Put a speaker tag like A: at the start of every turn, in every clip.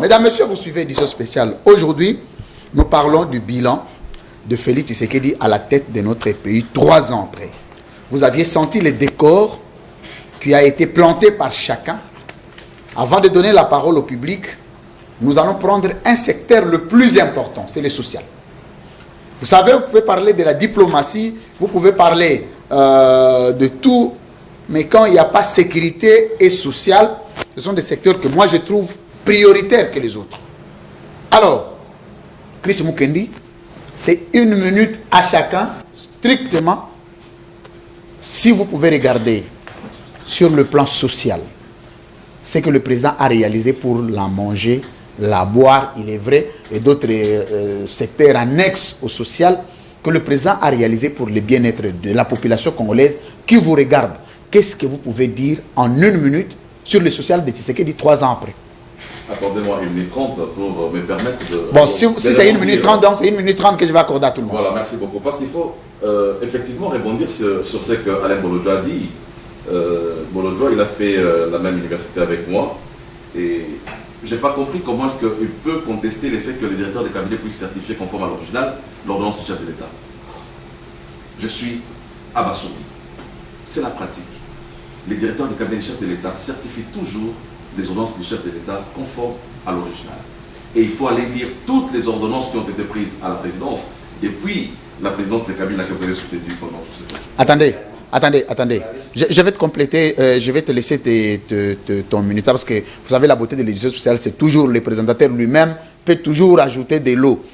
A: Alors, mesdames, messieurs, vous suivez édition spéciale. Aujourd'hui, nous parlons du bilan de Félix Tshisekedi à la tête de notre pays 3 ans après. Vous aviez senti le décor qui a été planté par chacun. Avant de donner la parole au public, nous allons prendre un secteur le plus important, c'est le social. Vous savez, vous pouvez parler de la diplomatie, vous pouvez parler de tout, mais quand il n'y a pas sécurité et social, ce sont des secteurs que moi je trouve prioritaires que les autres. Alors, Chris Mukendi, c'est 1 minute à chacun, strictement. Si vous pouvez regarder sur le plan social, ce que le président a réalisé pour la manger, la boire, il est vrai, et d'autres secteurs annexes au social, que le président a réalisé pour le bien-être de la population congolaise qui vous regarde. Qu'est-ce que vous pouvez dire en 1 minute sur le social de Tshisekedi 3 ans après?
B: Accordez-moi 1 minute 30 pour me permettre de...
A: Bon, si c'est 1 minute 30, donc c'est 1 minute 30 que je vais accorder à tout le monde.
B: Voilà, merci beaucoup. Parce qu'il faut effectivement rebondir sur ce que Alain Bolodjo a dit. Bolodjo, il a fait la même université avec moi. Et je n'ai pas compris comment est-ce qu'il peut contester le fait que le directeur de cabinet puisse certifier conforme à l'original l'ordonnance du chef de l'État. Je suis abasourdi. C'est la pratique. Les directeurs de cabinet du chef de l'État certifient toujours les ordonnances du chef de l'État conformes à l'original. Et il faut aller lire toutes les ordonnances qui ont été prises à la présidence depuis la présidence de Kabila que vous avez soutenue pendant tout ce temps.
A: Attendez. Je vais te compléter, je vais te laisser ton minute parce que vous savez, la beauté de l'édition spéciale, c'est toujours le présentateur lui-même peut toujours ajouter de l'eau.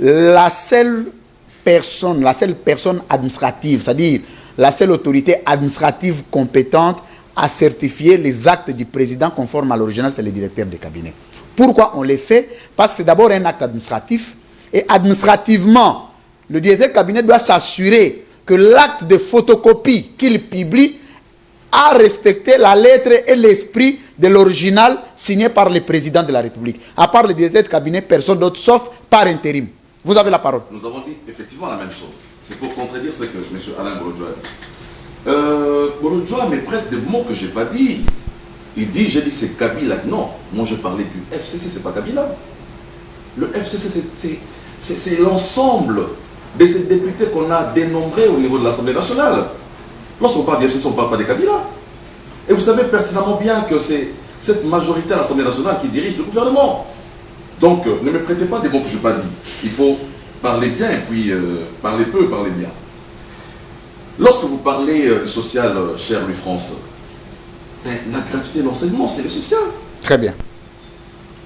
A: La seule personne administrative, c'est-à-dire la seule autorité administrative compétente à certifier les actes du président conformes à l'original, c'est le directeur de cabinet. Pourquoi on les fait? Parce que c'est d'abord un acte administratif et administrativement, le directeur de cabinet doit s'assurer que l'acte de photocopie qu'il publie a respecté la lettre et l'esprit de l'original signé par le président de la République. À part le directeur de cabinet, personne d'autre sauf par intérim. Vous avez la parole.
B: Nous avons dit effectivement la même chose. C'est pour contredire ce que M. Alain Bolodjo a dit. Bolodjo me prête des mots que je n'ai pas dit. Il dit, j'ai dit c'est Kabila. Non, moi je parlais du FCC, c'est pas Kabila. Le FCC, c'est l'ensemble de ces députés qu'on a dénombrés au niveau de l'Assemblée nationale. Lorsqu'on parle du FCC, on ne parle pas de Kabila. Et vous savez pertinemment bien que c'est cette majorité à l'Assemblée nationale qui dirige le gouvernement. Donc, ne me prêtez pas des mots que je n'ai pas dit. Il faut parler bien et puis parler peu, parler bien. Lorsque vous parlez du social, cher Louis-France, la gratuité de l'enseignement, c'est le social.
A: Très bien.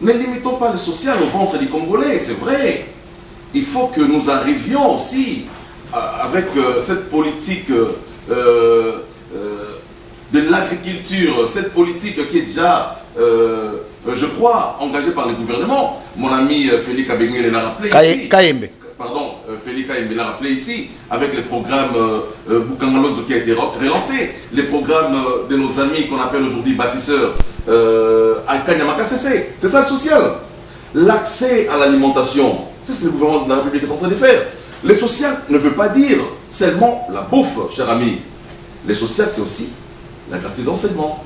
B: Ne limitons pas le social au ventre des Congolais, c'est vrai. Il faut que nous arrivions aussi avec cette politique de l'agriculture, cette politique qui est déjà, je crois, engagée par le gouvernement. Mon ami Félix Abengele l'a rappelé ici. Félix Kaembe l'a rappelé ici, avec le programme Bukangalonzo qui a été relancé, les programmes de nos amis qu'on appelle aujourd'hui bâtisseurs à Kanyamakasese. C'est ça le social. L'accès à l'alimentation, c'est ce que le gouvernement de la République est en train de faire. Le social ne veut pas dire seulement la bouffe, cher ami. Le social, c'est aussi la gratuité d'enseignement.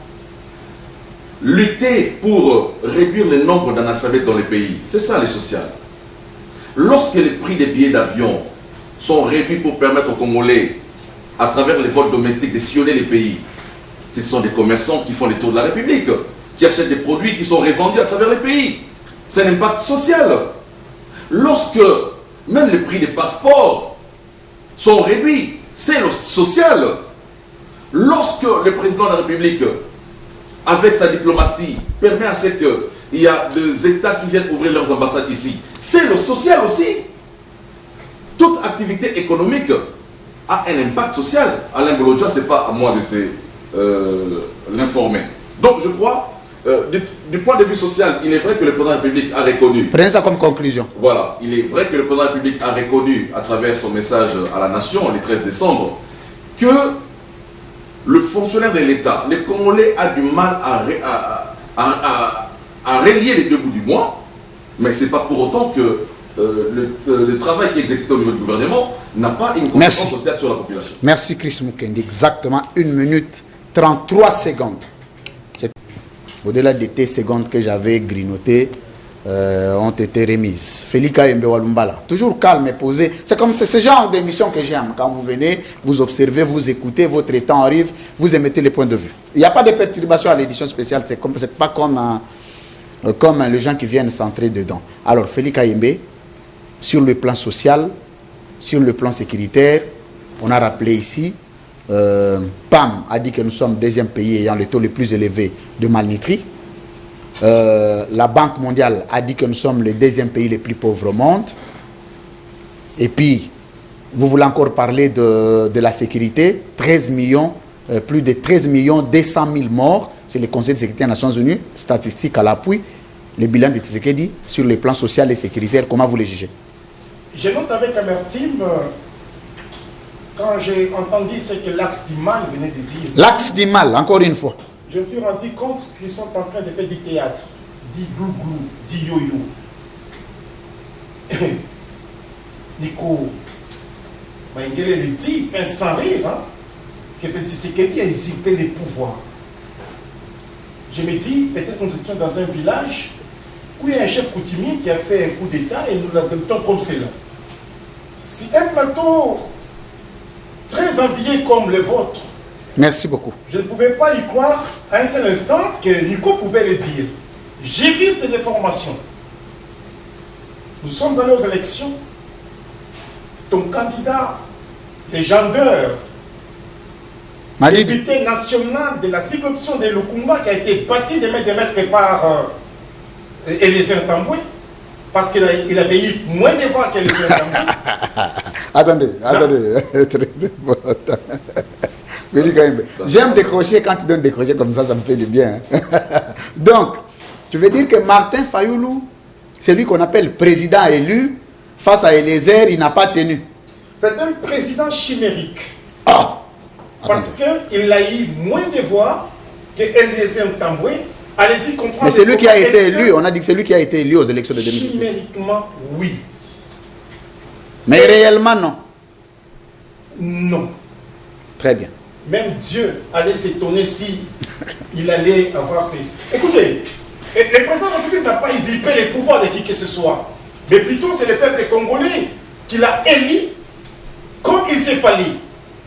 B: Lutter pour réduire le nombre d'analphabètes dans les pays, c'est ça le social. Lorsque les prix des billets d'avion sont réduits pour permettre aux Congolais, à travers les vols domestiques, de sillonner les pays, ce sont des commerçants qui font les tours de la République, qui achètent des produits qui sont revendus à travers les pays. C'est un impact social. Lorsque même les prix des passeports sont réduits, c'est le social. Lorsque le président de la République, avec sa diplomatie, permet à ce qu'il y a des États qui viennent ouvrir leurs ambassades ici, c'est le social aussi. Toute activité économique a un impact social. Alain Bolodjo, ce n'est pas à moi de l'informer. Donc je crois, du point de vue social, il est vrai que le président de la République a reconnu.
A: Prenez ça comme conclusion.
B: Voilà, il est vrai que le président de la République a reconnu, à travers son message à la nation, le 13 décembre, que le fonctionnaire de l'État, le Congolais, a du mal à relier les deux bouts du mois, mais ce n'est pas pour autant que le travail qui est exécuté au niveau du gouvernement n'a pas une conséquence sociale sur la population.
A: Merci Chris Mukendi. Exactement 1 minute 33 secondes. Au-delà des secondes que j'avais grignotées, ont été remises. Félika Yembe Walumbala, toujours calme et posé. C'est comme ce genre d'émission que j'aime. Quand vous venez, vous observez, vous écoutez, votre temps arrive, vous émettez les points de vue. Il n'y a pas de perturbation à l'édition spéciale, c'est pas comme les gens qui viennent s'entrer dedans. Alors, Félika Yembe, sur le plan social, sur le plan sécuritaire, on a rappelé ici, PAM a dit que nous sommes le deuxième pays ayant le taux le plus élevé de malnutrie. La Banque mondiale a dit que nous sommes le deuxième pays le plus pauvre au monde. Et puis, vous voulez encore parler de la sécurité, 13 millions, plus de 13 millions 200 000 morts, c'est le Conseil de sécurité des Nations Unies, statistiques à l'appui, le bilan de Tshisekedi sur les plans social et sécuritaire, comment vous les jugez?
C: Je note avec amertume, quand j'ai entendu ce que l'axe du mal venait de dire.
A: L'axe du mal, encore une fois.
C: Je me suis rendu compte qu'ils sont en train de faire du théâtre, du glouglou, du yo-yo. Nico, Maïngele lui dit, sans rire, hein, que Tshisekedi a usurpé les pouvoirs. Je me dis, peut-être qu'on se tient dans un village où il y a un chef coutumier qui a fait un coup d'État et nous l'adoptons comme cela. C'est un plateau très envié comme le vôtre.
A: Merci beaucoup.
C: Je ne pouvais pas y croire à un seul instant que Nico pouvait le dire. Juriste de formation. Nous sommes allés aux élections. Ton candidat, légendaire, député national de la circonscription de Lukumba, qui a été battu de mètres par Eliezer Tamboué, parce qu'il avait eu moins de voix qu'Eliezer Tamboué.
A: Attendez. Très important. J'aime décrocher, quand tu donnes décrocher comme ça me fait du bien. Donc, tu veux dire que Martin Fayoulou, c'est lui qu'on appelle président élu, face à Eliezer, il n'a pas tenu.
C: C'est un président chimérique.
A: Ah!
C: Parce qu'il a eu moins de voix que Eliezer Tamboué. Allez-y comprendre.
A: Mais c'est lui qui a été élu, on a dit que c'est lui qui a été élu aux élections de 2018.
C: Chimériquement, oui.
A: Mais réellement, non.
C: Non.
A: Très bien.
C: Même Dieu allait s'étonner si il allait avoir ces... Écoutez, le président de la République n'a pas usurpé les pouvoirs de qui que ce soit. Mais plutôt, c'est le peuple congolais qui l'a élu comme il s'est fallu.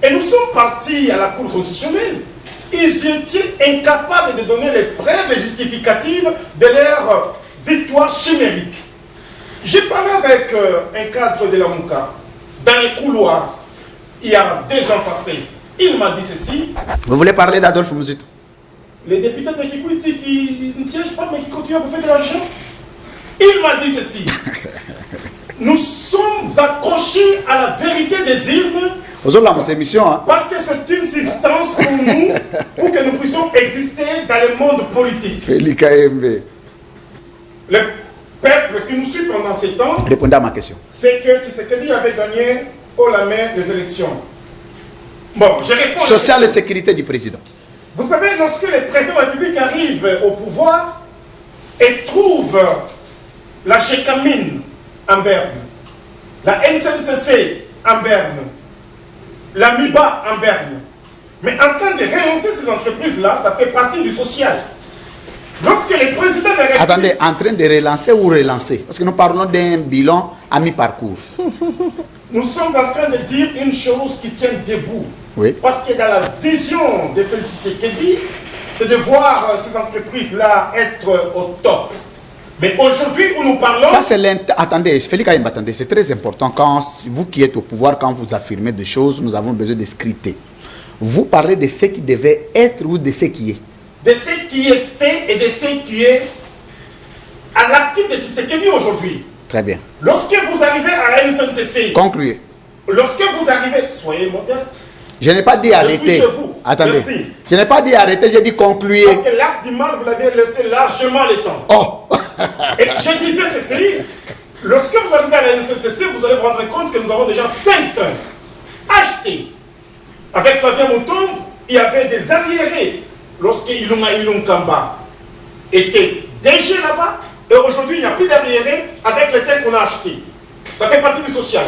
C: Et nous sommes partis à la Cour constitutionnelle. Ils étaient incapables de donner les preuves justificatives de leur victoire chimérique. J'ai parlé avec un cadre de la Mouka dans les couloirs il y a 2 ans passés. Il m'a dit ceci.
A: Vous voulez parler d'Adolphe Muzito?
C: Les députés de Kikwiti qui ne siègent pas mais qui continuent à bouffer de l'argent. Il m'a dit ceci. Nous sommes accrochés à la vérité des urnes.
A: Hein?
C: Parce que c'est une substance pour nous, pour que nous puissions exister dans le monde politique.
A: Félika Yembe.
C: Le peuple qui nous suit pendant ces temps,
A: répondez à ma question.
C: C'est que Tshisekedi avait gagné haut la main les élections. Bon, je réponds.
A: Social et sécurité du président.
C: Vous savez, lorsque le président de la République arrive au pouvoir et trouve la Gécamine en Berne, la NCNCC en Berne, la MIBA en Berne, mais en train de relancer ces entreprises-là, ça fait partie du social. Lorsque le président de la République...
A: Attendez, en train de relancer ou relancer? Parce que nous parlons d'un bilan à mi-parcours.
C: Nous sommes en train de dire une chose qui tient debout.
A: Oui.
C: Parce que dans la vision de Félix Tshisekedi, c'est de voir ces entreprises-là être au top. Mais aujourd'hui, où nous parlons...
A: Ça, c'est attendez, Félix Kayembe, attendez, c'est très important. Quand vous qui êtes au pouvoir, quand vous affirmez des choses, nous avons besoin de scruter. Vous parlez de ce qui devait être ou de ce qui est?
C: De ce qui est fait et de ce qui est à l'actif de Tshisekedi aujourd'hui.
A: Très bien.
C: Lorsque vous arrivez à la SNCC...
A: Concluez.
C: Lorsque vous arrivez... Soyez modeste.
A: Je n'ai pas dit arrêter. Attendez.
C: Merci.
A: Je n'ai pas dit arrêter, j'ai dit concluer.
C: Parce que l'axe du mal, vous l'avez laissé largement le temps.
A: Oh.
C: Et je disais ceci. Lorsque vous arrivez à la SNCC, vous allez vous rendre compte que nous avons déjà 5 trains achetés. Avec Flavien Mouton, il y avait des arriérés. Lorsque Ilunga Kamba était déjà là-bas, et aujourd'hui il n'y a plus d'arriérés avec les trains qu'on a achetés. Ça fait partie du social.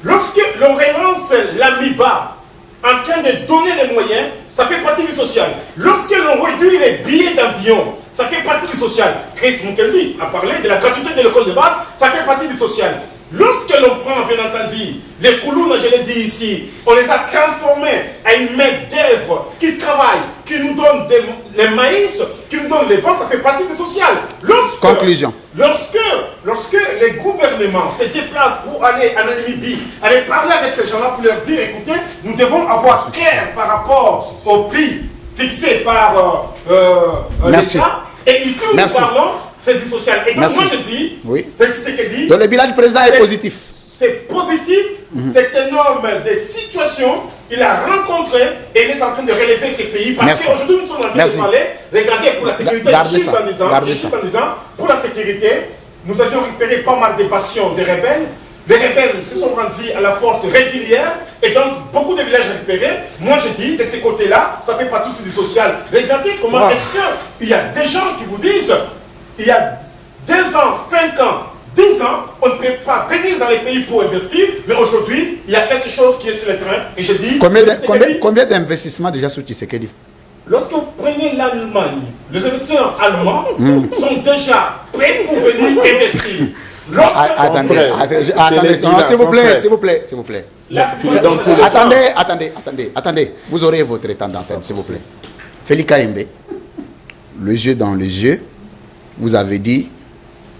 C: Lorsque l'on relance l'AMIBA en train de donner les moyens, ça fait partie du social. Lorsque l'on réduit les billets d'avion ça fait partie du social. Chris Mukendi a parlé de la gratuité de l'école de base, ça fait partie du social. Lorsque l'on prend, bien entendu, les Koulouna, je l'ai dit ici, on les a transformés à une main-d'œuvre qui travaille, qui nous donne les maïs, qui nous donne les banques, ça fait partie du social.
A: Conclusion.
C: Lorsque les gouvernements se déplacent pour aller en Namibie, aller parler avec ces gens-là pour leur dire, écoutez, nous devons avoir clair par rapport au prix fixé par l'État. Et ici, nous parlons, c'est du social. Et donc, moi, je dis, c'est ce que dit.
A: Donc, le bilan du président est positif.
C: C'est positif. C'est un homme de situation. Il a rencontré et il est en train de relever ces pays. Parce qu'aujourd'hui, nous sommes en train de parler. Regardez, pour la sécurité, je suis en disant, pour la sécurité, nous avions récupéré pas mal de passions des rebelles. Les rebelles se sont rendus à la force régulière et donc beaucoup de villages récupérés. Moi je dis de ces côtés-là, ça fait partie du social. Regardez comment est-ce qu'il y a des gens qui vous disent, il y a 2 ans, 5 ans, 10 ans, on ne peut pas venir dans les pays pour investir, mais aujourd'hui, il y a quelque chose qui est sur le terrain et je dis...
A: Combien d'investissements déjà sur Tshisekedi?
C: Lorsque vous prenez l'Allemagne, les investisseurs allemands sont déjà prêts pour venir investir.
A: Attendez, s'il vous plaît. Attendez, vous aurez votre temps d'antenne, s'il vous plaît. Félix Kaembe, le jeu dans les yeux, vous avez dit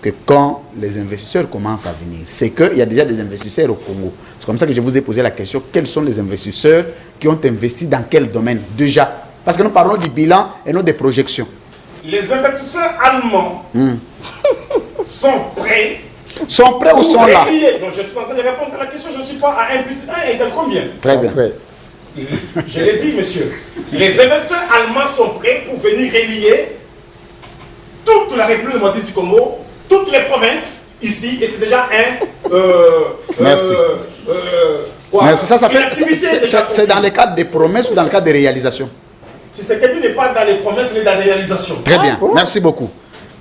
A: que quand les investisseurs commencent à venir, c'est qu'il y a déjà des investisseurs au Congo. C'est comme ça que je vous ai posé la question, quels sont les investisseurs qui ont investi dans quel domaine déjà? Parce que nous parlons du bilan et non des projections.
C: Les investisseurs allemands sont prêts.
A: Sont prêts ou sont là?
C: Donc je suis en train de répondre à la question, je ne suis pas à 1 plus 1 égale combien?
A: Très bien.
C: Je l'ai dit, monsieur. Les investisseurs allemands sont prêts pour venir relier toute la République démocratique du Congo, toutes les provinces ici, et c'est déjà
A: Merci. Merci. Ça fait, c'est dans le cadre des promesses ou dans le cadre des réalisations?
C: Si c'est quelqu'un n'est pas dans les promesses, mais dans les réalisations.
A: Très bien. Merci beaucoup.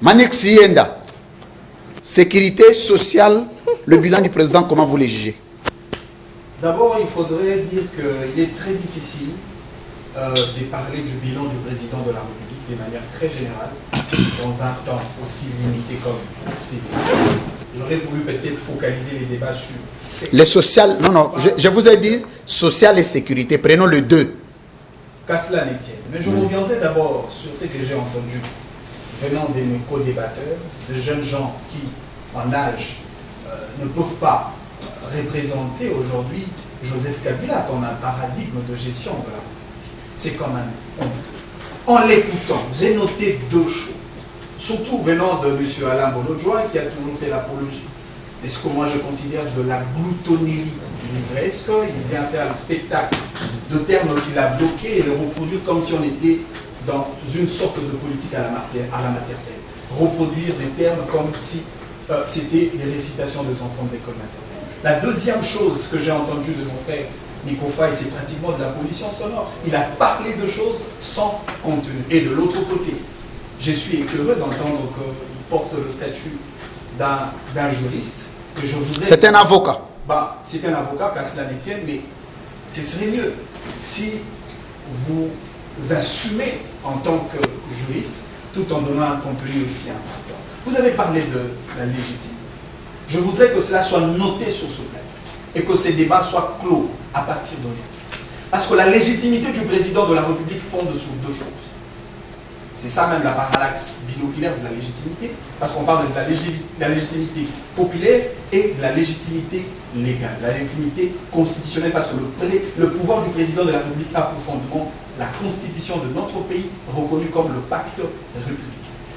A: Manik Sienda. Sécurité sociale, le bilan du président, comment vous le jugez?
D: D'abord, il faudrait dire qu'il est très difficile de parler du bilan du président de la République de manière très générale dans un temps aussi limité comme celui-ci. J'aurais voulu peut-être focaliser les débats sur...
A: Les sociales, non, je vous ai dit social et sécurité, prenons les deux.
D: Qu'à cela ne tienne. Mais je reviendrai d'abord sur ce que j'ai entendu venant de mes co-débatteurs, de jeunes gens qui, en âge, ne peuvent pas représenter aujourd'hui Joseph Kabila comme un paradigme de gestion de la République. C'est quand même honte. En l'écoutant, j'ai noté 2 choses, surtout venant de M. Alain Bolodjoa qui a toujours fait l'apologie de ce que moi je considère de la gloutonnerie livresque. Il vient faire le spectacle de termes qu'il a bloqués et les reproduire comme si on était dans une sorte de politique à la maternelle. Reproduire des termes comme si c'était des récitations des enfants de l'école maternelle. La deuxième chose que j'ai entendue de mon frère Nico Faye, c'est pratiquement de la pollution sonore. Il a parlé de choses sans contenu. Et de l'autre côté, je suis écœureux d'entendre qu'il porte le statut d'un juriste. Que je voudrais...
A: C'est un avocat.
D: C'est un avocat, qu'à cela ne tienne, mais ce serait mieux si vous assumez en tant que juriste, tout en donnant un contenu aussi important. Vous avez parlé de la légitimité. Je voudrais que cela soit noté sur ce plateau et que ces débats soient clos à partir d'aujourd'hui. Parce que la légitimité du président de la République fonde sur 2 choses. C'est ça même la parallaxe binoculaire de la légitimité, parce qu'on parle de la légitimité populaire et de la légitimité légale, la légitimité constitutionnelle, parce que le pouvoir du président de la République a pour fondement la constitution de notre pays, reconnue comme le pacte républicain.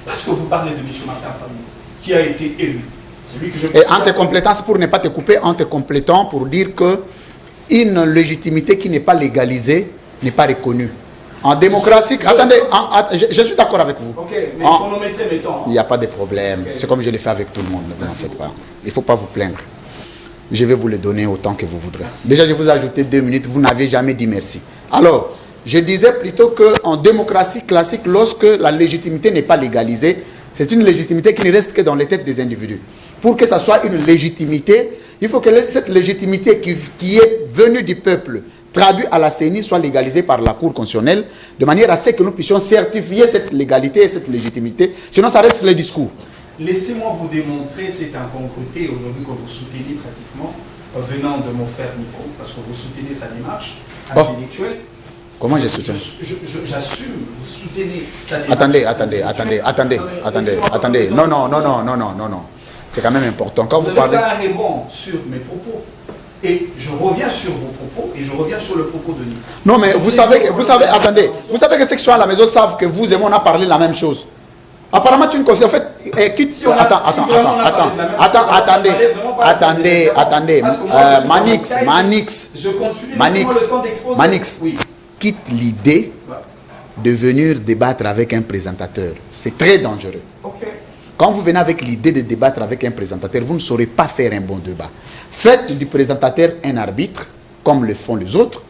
D: Parce que vous parlez de M. Martin Fayulu, qui a été élu. Celui que je
A: et en te complétant, pour ne pas te couper, en te complétant pour dire que une légitimité qui n'est pas légalisée n'est pas reconnue. En démocratie, attendez, je suis d'accord avec vous.
D: Ok, mais chronométrer mes temps.
A: Il n'y a pas de problème. Okay. C'est comme je l'ai fait avec tout le monde. Ne vous en faites pas. Il ne faut pas vous plaindre. Je vais vous le donner autant que vous voudrez. Merci. Déjà, je vous ai ajouté 2 minutes. Vous n'avez jamais dit merci. Alors, je disais plutôt qu'en démocratie classique, lorsque la légitimité n'est pas légalisée, c'est une légitimité qui ne reste que dans les têtes des individus. Pour que ça soit une légitimité, il faut que cette légitimité qui est venue du peuple traduit à la CENI soit légalisé par la Cour constitutionnelle, de manière à ce que nous puissions certifier cette légalité et cette légitimité. Sinon, ça reste le discours.
D: Laissez-moi vous démontrer cette incongruité aujourd'hui que vous soutenez pratiquement, venant de mon frère Nico, parce que vous soutenez sa démarche intellectuelle.
A: Comment je soutiens?
D: J'assume, vous soutenez sa démarche.
A: Attendez. Non. C'est quand même important. Quand vous parlez...
D: faire un rebond sur mes propos. Et je reviens sur vos propos et je reviens sur le propos de Nico.
A: Non, mais vous savez, attendez. Vous savez que ceux qui sont à la maison savent que vous et moi, on a parlé la même chose. Apparemment, tu ne conseilles. En fait, attendez. Manix, quitte l'idée de venir débattre avec un présentateur. C'est très dangereux.
D: Okay.
A: Quand vous venez avec l'idée de débattre avec un présentateur, vous ne saurez pas faire un bon débat. Faites du présentateur un arbitre, comme le font les autres.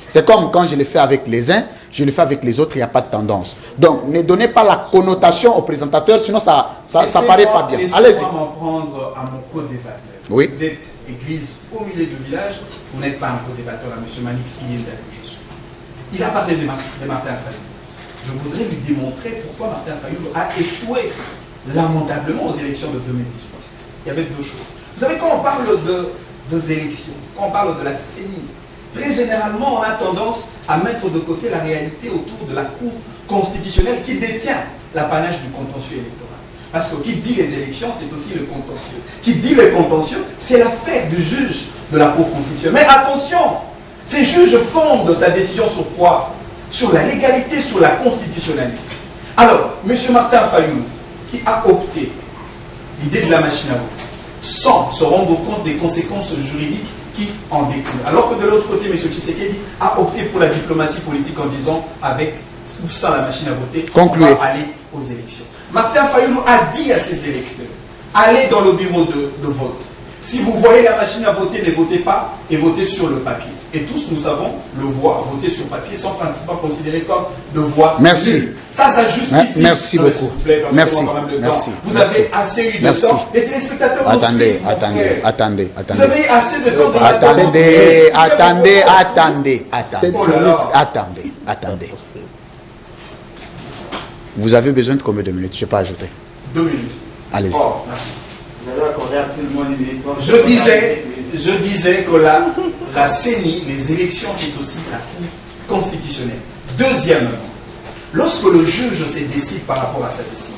A: C'est comme quand je le fais avec les uns, je le fais avec les autres, il n'y a pas de tendance. Donc, ne donnez pas la connotation au présentateur, sinon ça paraît pas bien. Allez-y.
D: Laissez-moi m'en prendre à mon co-débatteur.
A: Oui.
D: Vous êtes église au milieu du village, vous n'êtes pas un co-débatteur à M. Manix, qui est là que je suis. Il a parlé de Martin Fayulu. Je voudrais lui démontrer pourquoi Martin Fayulu a échoué lamentablement aux élections de 2018. Il y avait deux choses. Vous savez, quand on parle de élections, quand on parle de la CENI, très généralement, on a tendance à mettre de côté la réalité autour de la Cour constitutionnelle qui détient l'apanage du contentieux électoral. Parce que qui dit les élections, c'est aussi le contentieux. Qui dit le contentieux, c'est l'affaire du juge de la Cour constitutionnelle. Mais attention, ces juges fondent sa décision sur quoi? Sur la légalité, sur la constitutionnalité. Alors, M. Martin Fayulu, qui a opté l'idée de la machine à voter, sans se rendre compte des conséquences juridiques qui en découlent. Alors que de l'autre côté, M. Tshisekedi a opté pour la diplomatie politique en disant, avec ou sans la machine à voter,
A: concluez.
D: On va aller aux élections. Martin Fayulu a dit à ses électeurs, allez dans le bureau de vote. Si vous voyez la machine à voter, ne votez pas et votez sur le papier. Et tous, nous savons, le voix, voter sur papier, sont pratiquement considérés comme de voix.
A: Merci.
D: Nulle. Ça justifie.
A: Merci beaucoup. Merci.
D: Vous avez assez eu de temps. Les téléspectateurs
A: attendez.
D: Vous avez assez de temps
A: Attendez. Vous avez besoin de combien de minutes? Je n'ai pas ajouté.
D: 2 minutes.
A: Allez-y.
D: Oh, merci. Je disais que la CENI, les élections, c'est aussi la Cour constitutionnelle. Deuxièmement, lorsque le juge se décide par rapport à sa décision,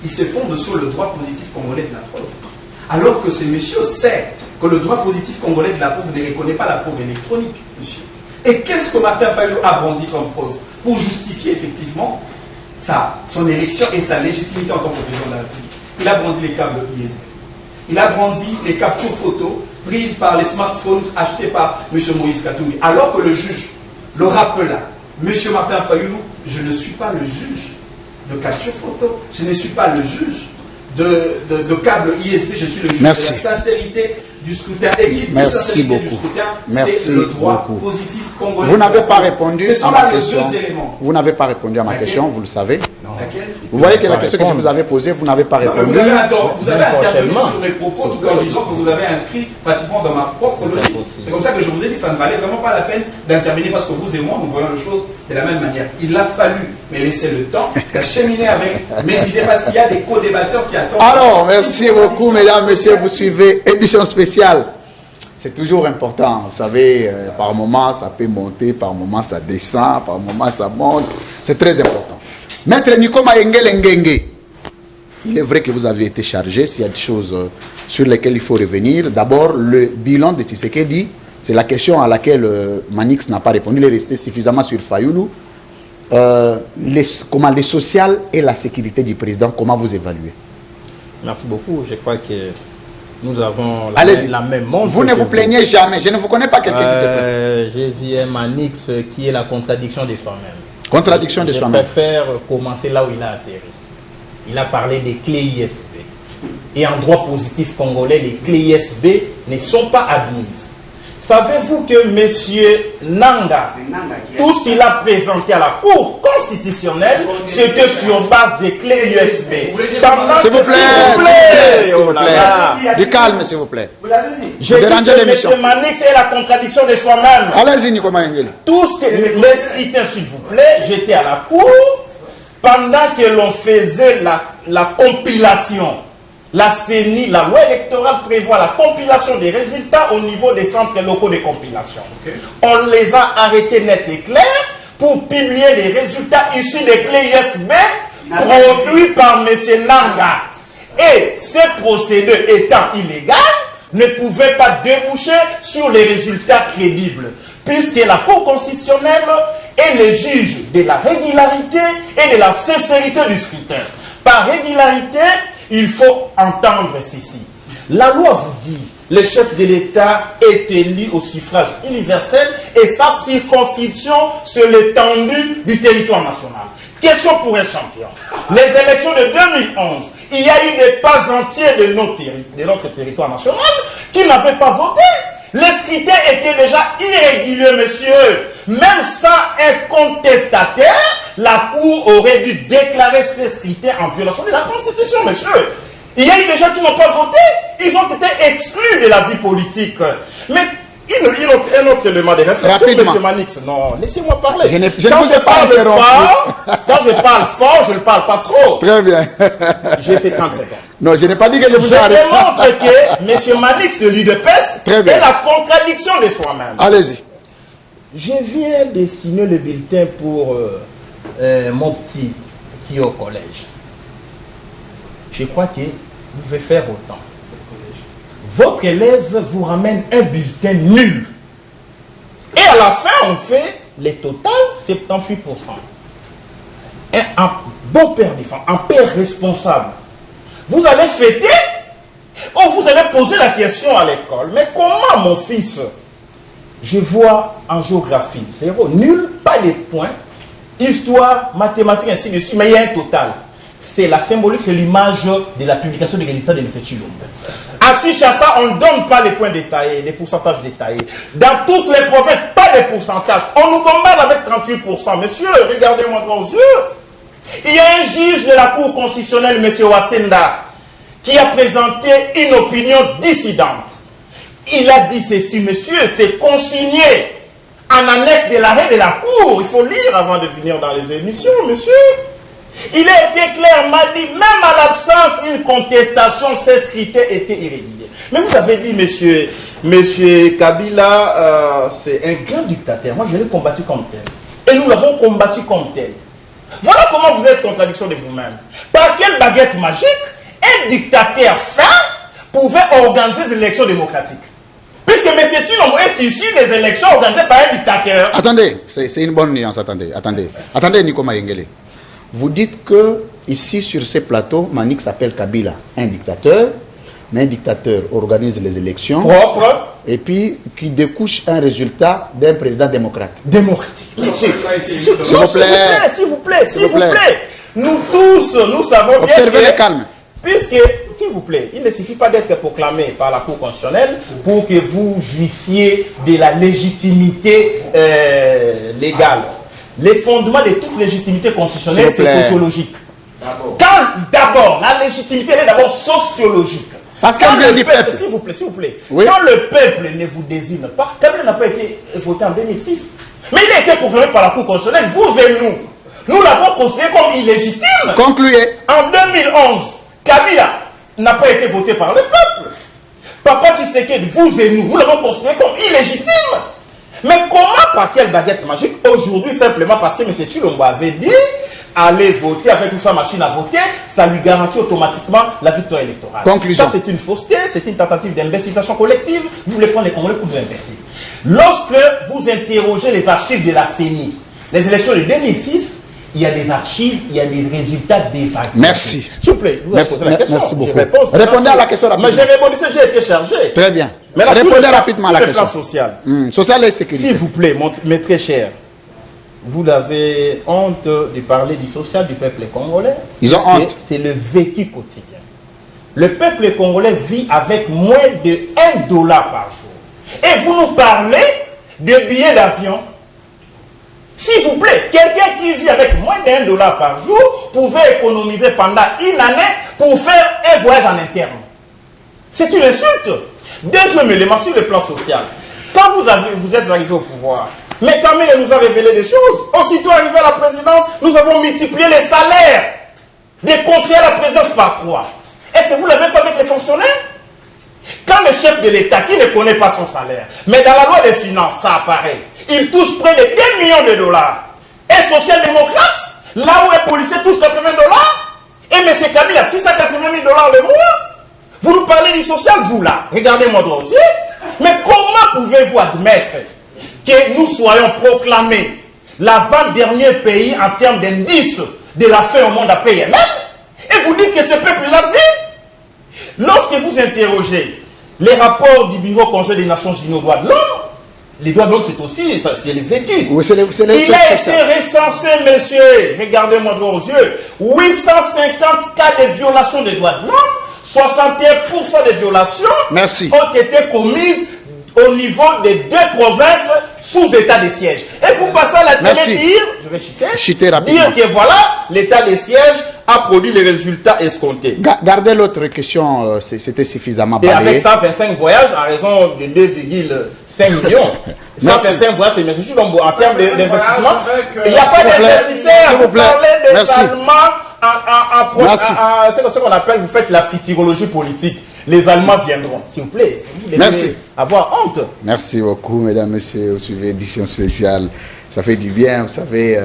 D: il se fonde sur le droit positif congolais de la preuve. Alors que ce monsieur sait que le droit positif congolais de la preuve ne reconnaît pas la preuve électronique, monsieur. Et qu'est-ce que Martin Fayulu a brandi comme preuve pour justifier effectivement son élection et sa légitimité en tant que président de la République? Il a brandi les câbles ISB. Il a brandi les captures photos prises par les smartphones achetés par M. Moïse Katumbi. Alors que le juge le rappela, M. Martin Fayulu, je ne suis pas le juge de capture photo, je ne suis pas le juge de câble ISP, je suis le juge de la sincérité du scrutin. Et qui dit
A: merci beaucoup.
D: C'est le droit positif congolais.
A: Vous n'avez pas répondu à ma question.
D: Vous
A: n'avez pas répondu à ma question, vous le savez.
D: Laquelle?
A: Vous voyez que la question que je vous avais posée, vous n'avez pas répondu.
D: Vous avez intervenu sur mes propos tout en disant que vous avez inscrit pratiquement dans ma propre logique. C'est comme ça que je vous ai dit que ça ne valait vraiment pas la peine d'intervenir parce que vous et moi, nous voyons les choses de la même manière. Il a fallu me laisser le temps d'acheminer avec mes idées parce qu'il y a des co-débatteurs qui attendent.
A: Alors, merci beaucoup, mesdames, messieurs. Vous suivez émission spéciale. C'est toujours important. Vous savez, par moment, ça peut monter, par moment, ça descend, par moment, ça monte. C'est très important. Maître Nikoma Ngenge, il est vrai que vous avez été chargé. S'il y a des choses sur lesquelles il faut revenir. D'abord, le bilan de Tshisekedi, c'est la question à laquelle Manix n'a pas répondu. Il est resté suffisamment sur Fayulu. Comment les sociales et la sécurité du président, comment vous évaluez?
E: Merci beaucoup. Je crois que nous avons la même montre.
A: Vous ne vous plaignez jamais. Je ne vous connais pas quelqu'un qui se plaint.
E: J'ai vu un Manix qui est la contradiction de soi-même.
A: Contradiction de soi-même.
E: Je préfère commencer là où il a atterri. Il a parlé des clés ISB. Et en droit positif congolais, les clés ISB ne sont pas admises.
C: Savez-vous que M. Nanga, tout ce qu'il a présenté à la Cour constitutionnelle, c'était sur base des clés USB.
A: S'il vous plaît, s'il vous plaît. Du calme, s'il vous plaît.
C: J'ai dit que M. Manix est la contradiction de soi-même.
A: Allez-y, Nicolas Yengeli.
C: Tout ce que les scrutins, s'il vous plaît, j'étais à la Cour pendant que l'on faisait la compilation. La CENI, la loi électorale prévoit la compilation des résultats au niveau des centres locaux de compilation. Okay. On les a arrêtés net et clair pour publier les résultats issus des clés USB produits par M. Nanga. Et ces procédés étant illégaux, ne pouvaient pas déboucher sur les résultats crédibles, puisque la Cour constitutionnelle est le juge de la régularité et de la sincérité du scrutin. Par régularité, il faut entendre ceci. La loi vous dit, le chef de l'État est élu au suffrage universel et sa circonscription sur l'étendue du territoire national. Question pour un champion. Les élections de 2011, il y a eu des pas entiers de notre territoire national qui n'avaient pas voté. Les scrutins étaient déjà irréguliers, monsieur. Même sans un contestataire, la Cour aurait dû déclarer ces scrutins en violation de la Constitution, monsieur. Il y a eu des gens qui n'ont pas voté. Ils ont été exclus de la vie politique. Mais un autre élément de réflexion, M. Manix. Non, laissez-moi parler. Quand je parle fort, je ne parle pas trop.
A: Très bien.
C: J'ai fait 30 secondes.
A: Non, je n'ai pas dit que je vous arrête.
C: Je démontre que M. Manix de l'UDPS est la contradiction de soi-même.
A: Allez-y.
C: Je viens de signer le bulletin pour mon petit qui est au collège. Je crois que vous pouvez faire autant. Votre élève vous ramène un bulletin nul. Et à la fin, on fait les totals 78%. Un bon père défend, un père responsable. Vous allez fêter ou vous allez poser la question à l'école. Mais comment, mon fils? Je vois en géographie, 0, nul, pas les points. Histoire, mathématiques, ainsi de suite, mais il y a un total. C'est la symbolique, c'est l'image de la publication de l'existence de M. Tshilombo. À Kinshasa, on ne donne pas les points détaillés, les pourcentages détaillés. Dans toutes les provinces, pas les pourcentages. On nous bombarde avec 38%. Monsieur, regardez-moi droit aux yeux. Il y a un juge de la Cour constitutionnelle, M. Wasenda, qui a présenté une opinion dissidente. Il a dit ceci, monsieur, c'est consigné en annexe de l'arrêt de la Cour. Il faut lire avant de venir dans les émissions, monsieur. Il a été clair, m'a dit, même à l'absence d'une contestation, ces critères étaient irréguliers. Mais vous avez dit, monsieur Kabila, c'est un grand dictateur. Moi, je l'ai combattu comme tel. Et nous l'avons combattu comme tel. Voilà comment vous êtes contradiction de vous-même. Par quelle baguette magique, un dictateur fin pouvait organiser des élections démocratiques? Puisque M. Tshilombo est issu des élections organisées par un dictateur.
A: Attendez, c'est une bonne nuance, attendez, Nicolas Yengeli. Vous dites que, ici, sur ces plateaux, Manix s'appelle Kabila, un dictateur, mais un dictateur organise les élections.
C: Propre.
A: Et puis, qui découche un résultat d'un président démocrate.
C: Démocratique.
A: S'il vous plaît.
C: S'il vous plaît. Nous tous, nous savons bien.
A: Observez le calme.
C: Puisque, s'il vous plaît, il ne suffit pas d'être proclamé par la Cour constitutionnelle pour que vous jouissiez de la légitimité légale. Les fondements de toute légitimité constitutionnelle, c'est sociologique. Quand d'abord, la légitimité elle est d'abord sociologique.
A: Parce que le peuple,
C: s'il vous plaît,
A: oui.
C: Quand le peuple ne vous désigne pas, Kabila n'a pas été voté en 2006. Mais il a été proclamé par la Cour constitutionnelle, vous et nous. Nous l'avons considéré comme illégitime.
A: Concluez.
C: En 2011, Kabila n'a pas été voté par le peuple. Papa Tshisekedi, vous et nous l'avons considéré comme illégitime. Mais comment, par quelle baguette magique, aujourd'hui, simplement parce que M. Tshilombo avait dit aller voter avec une seule machine à voter, ça lui garantit automatiquement la victoire électorale.
A: Conclusion.
C: Ça, c'est une fausseté, c'est une tentative d'imbécilisation collective. Vous voulez prendre les Congolais pour des imbéciles. Lorsque vous interrogez les archives de la CENI, les élections de 2006, il y a des archives, il y a des résultats des archives.
A: Merci.
C: S'il vous plaît, vous avez posé la question.
A: Merci beaucoup.
C: Répondez
A: à la question rapidement.
C: Mais j'ai répondu, j'ai été chargé.
A: Très bien.
C: Mais là,
A: répondez rapidement à la question.
C: Sur le plan social.
A: Social et sécurité.
C: S'il vous plaît, mes très chers, vous avez honte de parler du social du peuple congolais.
A: Ils ont honte.
C: C'est le vécu quotidien. Le peuple congolais vit avec moins de $1 par jour. Et vous nous parlez de billets d'avion. S'il vous plaît, quelqu'un qui vit avec moins d'$1 par jour pouvait économiser pendant une année pour faire un voyage en interne. C'est une insulte. Deuxième élément sur le plan social. Quand vous êtes arrivé au pouvoir, mais Kamel nous a révélé des choses. Aussitôt arrivé à la présidence, nous avons multiplié les salaires des conseillers à la présidence par 3. Est-ce que vous l'avez fait avec les fonctionnaires? Quand le chef de l'État, qui ne connaît pas son salaire, mais dans la loi des finances, ça apparaît, il touche près de 2 millions de dollars. Un social-démocrate, là où un policier touche 80 $, et M. Kabila a 680 000 $ le mois. Vous nous parlez du social, vous là, regardez-moi droit aux yeux. Mais comment pouvez-vous admettre que nous soyons proclamés l'avant-dernier pays en termes d'indice de la faim au monde après Yémen, et vous dites que ce peuple l'a vu? Lorsque vous interrogez les rapports du Bureau conjoint des Nations Unies aux droits de l'homme, les droits de l'homme c'est aussi, c'est les vécus.
A: Oui,
C: il a été recensé, monsieur, regardez-moi droit aux yeux, 850 cas de violation des droits de l'homme, 61% des violations ont été commises au niveau des 2 provinces sous état de siège. Et vous passez à la télé dire, je vais chiter rapidement, dire que voilà, l'état de siège a produit les résultats escomptés.
A: Gardez l'autre question, c'était suffisamment
C: balayé. Et avec 125 voyages, à raison de 2,5 millions, 125 voyages, c'est monsieur Chilombo, en termes d'investissement, il n'y a pas d'investisseurs, vous parlez des Allemands, c'est ce qu'on appelle, vous faites la futurologie politique. Les Allemands viendront, s'il vous plaît. Vous devez avoir honte.
A: Merci beaucoup, mesdames, messieurs. Vous suivez édition spéciale. Ça fait du bien, vous savez,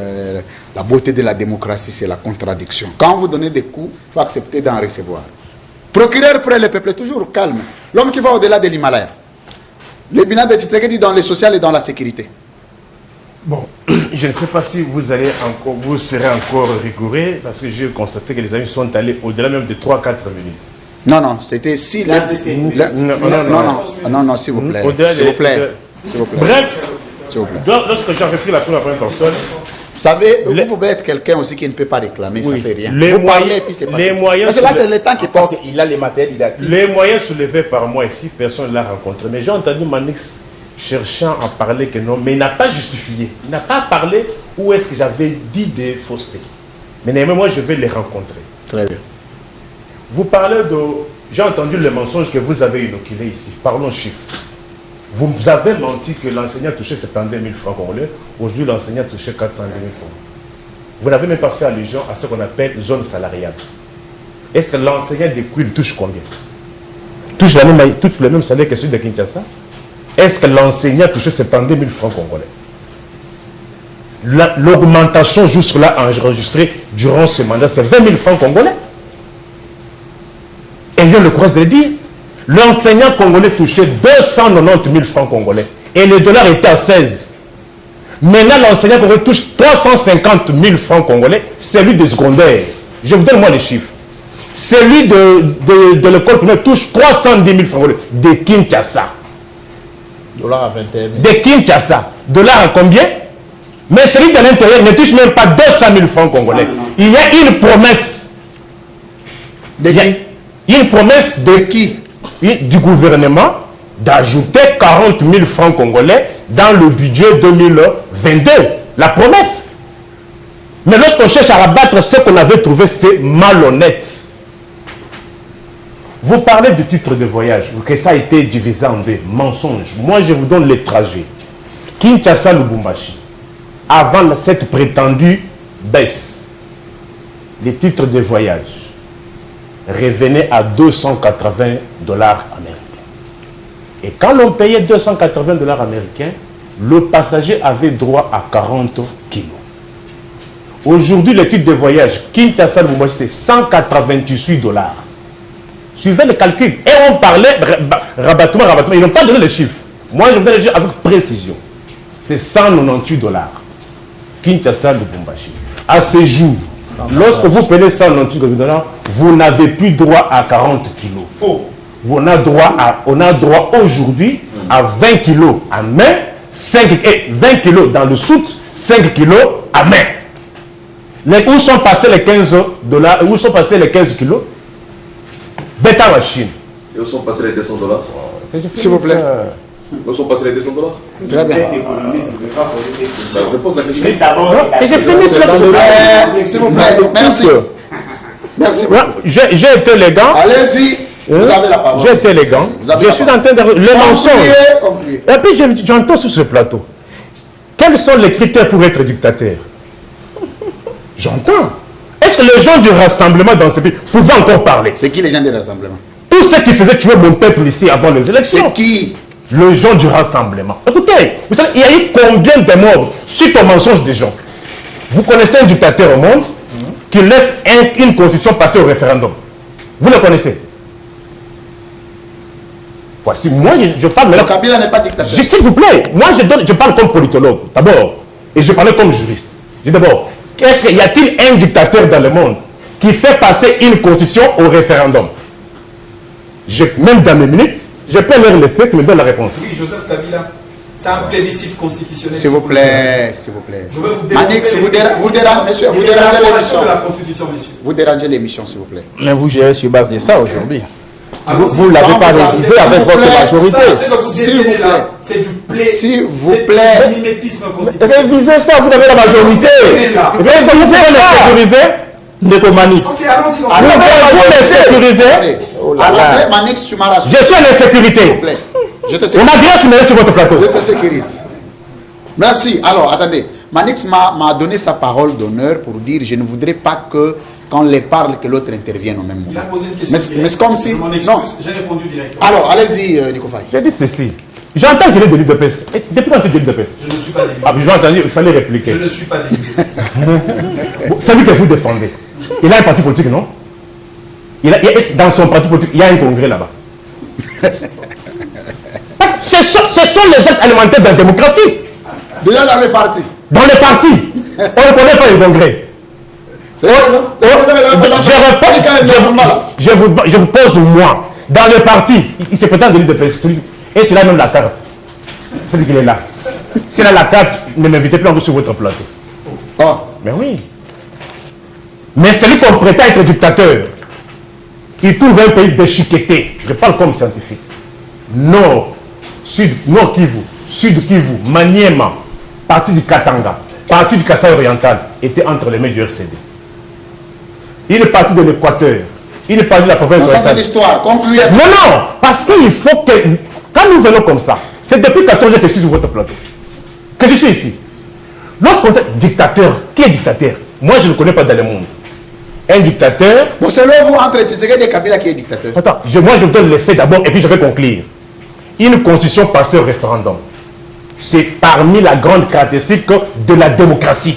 A: la beauté de la démocratie, c'est la contradiction. Quand vous donnez des coups, il faut accepter d'en recevoir. Procureur près le peuple, toujours calme. L'homme qui va au-delà de l'Himalaya. Le bilan de Tshisekedi dans le social et dans la sécurité.
F: Bon, je ne sais pas si vous serez encore rigoureux, parce que j'ai constaté que les amis sont allés au-delà même de 3-4 minutes.
A: Non, c'était si... Non, s'il vous plaît. S'il vous plaît.
F: Bref, lorsque j'avais pris la première personne...
A: Vous savez, vous pouvez être quelqu'un aussi qui ne peut pas réclamer, ça ne fait rien.
F: Vous parlez et puis c'est passé.
A: Parce que là, c'est le temps qui passe.
C: Il a les matériels didactiques.
F: Les moyens soulevés par moi ici, personne ne l'a rencontré. Mais j'ai entendu Manix cherchant à parler que non, mais il n'a pas justifié. Il n'a pas parlé où est-ce que j'avais dit des faussetés. Mais néanmoins, moi, je vais les rencontrer.
A: Très bien.
F: Vous parlez de... J'ai entendu le mensonge que vous avez inoculé ici. Parlons chiffres. Vous avez menti que l'enseignant touchait 72 000 francs congolais. Aujourd'hui, l'enseignant touchait 402 000 francs. Vous n'avez même pas fait allusion à ce qu'on appelle zone salariale. Est-ce que l'enseignant de Kouil touche combien? Touche le même salaire que celui de Kinshasa? Est-ce que l'enseignant touchait 72 000 francs congolais? L'augmentation jusque-là enregistrée durant ce mandat, c'est 20 000 francs congolais. Ayons le courage de le dire. L'enseignant congolais touchait 290 000 francs congolais. Et le dollar était à 16. Maintenant, l'enseignant congolais touche 350 000 francs congolais. Celui de secondaire. Je vous donne moi les chiffres. Celui de l'école primaire touche 310 000 francs congolais. De Kinshasa.
E: Dollar à 21 000.
F: De Kinshasa. Dollar à combien? Mais celui de l'intérieur ne touche même pas 200 000 francs congolais. Il y a une promesse.
A: De qui?
F: Une promesse de qui? Du gouvernement d'ajouter 40 000 francs congolais dans le budget 2022. La promesse. Mais lorsqu'on cherche à rabattre ce qu'on avait trouvé, c'est malhonnête. Vous parlez du titre de voyage, que ça a été divisé en deux. Mensonge. Moi, je vous donne les trajets. Kinshasa, Lubumbashi. Avant cette prétendue baisse, les titres de voyage revenait à 280 $ américains. Et quand l'on payait 280 $ américains, le passager avait droit à 40 kilos. Aujourd'hui, le titre de voyage Kinshasa Lubumbashi, c'est 188 $. Suivez le calcul. Et on parlait rabattement. Ils n'ont pas donné les chiffres. Moi, je vous donne les chiffres avec précision. C'est 198 $. Kinshasa Lubumbashi. À ce jour, lorsque vous payez 198 $, vous n'avez plus droit à 40 kilos.
C: Faux.
F: On a droit aujourd'hui à 20 kilos à main, 20 kilos dans le soute, 5 kilos à main. Où sont passés les 15 $? Où sont passés les 15 kilos? Bêta machine.
B: Et où sont passés les 200 $?
A: S'il vous plaît.
B: Nous sommes passés les $200.
A: Très bien.
B: Je pose la question.
F: Et je finis sur
A: S'il vous plaît, merci. Merci beaucoup.
F: J'ai été élégant.
A: Allez-y, vous avez la parole.
F: J'ai été élégant.
A: Vous avez
F: Je
A: la
F: suis
A: parole.
F: en train de... Le mensonge.
A: Concluez.
F: Et puis j'entends sur ce plateau. Quels sont les critères pour être dictateur? J'entends. Est-ce que les gens du rassemblement dans ce pays pouvaient encore parler?
A: C'est qui les gens du rassemblement?
F: Tous ceux qui faisaient tuer mon peuple ici avant les élections.
A: C'est qui?
F: Les gens du rassemblement. Écoutez, vous savez, il y a eu combien de morts suite au mensonge des gens? Vous connaissez un dictateur au monde qui laisse une constitution passer au référendum? Vous le connaissez? Voici, moi je parle maintenant.
A: Kabila n'est pas dictateur.
F: S'il vous plaît, moi je parle comme politologue, d'abord, et je parle comme juriste. Je dis d'abord, y a-t-il un dictateur dans le monde qui fait passer une constitution au référendum? Même dans mes minutes, je peux leur laisser qu'ils me donnent la réponse.
D: Oui, Joseph Kabila, c'est un plébiscite constitutionnel.
A: S'il vous plaît, s'il vous plaît.
D: Je veux vous
A: Manix, vous dérangez l'émission.
D: de la Constitution, monsieur.
A: Vous dérangez l'émission, s'il vous plaît.
E: Mais vous gérez sur base de ça aujourd'hui.
D: Alors,
E: Vous ne l'avez pas révisé avec votre majorité.
A: S'il vous plaît.
D: C'est du
A: S'il vous plaît.
D: C'est du mimétisme constitutionnel.
F: Révisez ça, vous avez la majorité. Révisez ça. Sécuriser.
E: Nécomanix.
D: Ok, allons-y.
F: Vous les sécurisez.
A: Allez.
E: Oh là là.
A: Allez, Manix, tu m'as rassuré.
F: Je suis en
A: S'il vous
F: insécurité.
A: plaît. Je te
F: On
A: sécurise.
F: m'a bien signalé sur votre plateau.
A: Je te sécurise. Merci. Alors, attendez. Manix m'a donné sa parole d'honneur pour dire je ne voudrais pas que, quand on les parle, que l'autre intervienne au même
D: Il a
A: moment.
D: posé une question.
A: Mais c'est comme si...
D: Je m'en
A: Non.
D: excuse, j'ai répondu directement.
A: Alors, allez-y, Nico Faye.
F: J'ai dit ceci. J'entends qu'il est de l'UDPS. Depuis quand tu es de l'UDPS?
D: Je ne suis pas député.
F: Ah, j'ai entendu, il fallait répliquer.
D: Je ne suis pas député.
F: C'est lui que vous défendez. Il a un parti politique, non? Dans son parti politique, il y a un congrès là-bas. Parce que ce sont les actes alimentaires de la démocratie.
A: Déjà dans les partis.
F: Dans les partis, on ne connaît pas les congrès. Je vous pose moi, dans le parti, il se prétend de l'UDPS, et c'est là même la carte. C'est lui qui est là. S'il a la carte, ne m'invitez plus encore sur votre plateau.
A: Oh.
F: Mais oui. Mais celui qu'on prétend être dictateur, il trouve un pays déchiqueté. Je parle comme scientifique. Nord, Sud, Nord Kivu, Sud Kivu, Maniema, partie du Katanga, partie du Kasaï oriental, était entre les mains du RCD. Il est parti de l'Équateur. Il est parti de la province
A: Ça, c'est
F: orientale.
A: l'histoire. Concluez.
F: Non, parce qu'il faut que... Quand nous venons comme ça, c'est depuis 14 ans que je suis sur votre plateau. Que je suis ici. Lorsqu'on dit dictateur, qui est dictateur? Moi, je ne connais pas dans le monde. Un dictateur...
A: Bon, selon vous, entre Tshisekedi et Kabila, qui est dictateur?
F: Attends, moi je vous donne les faits d'abord et puis je vais conclure. Une constitution passée au référendum, c'est parmi la grande caractéristique de la démocratie.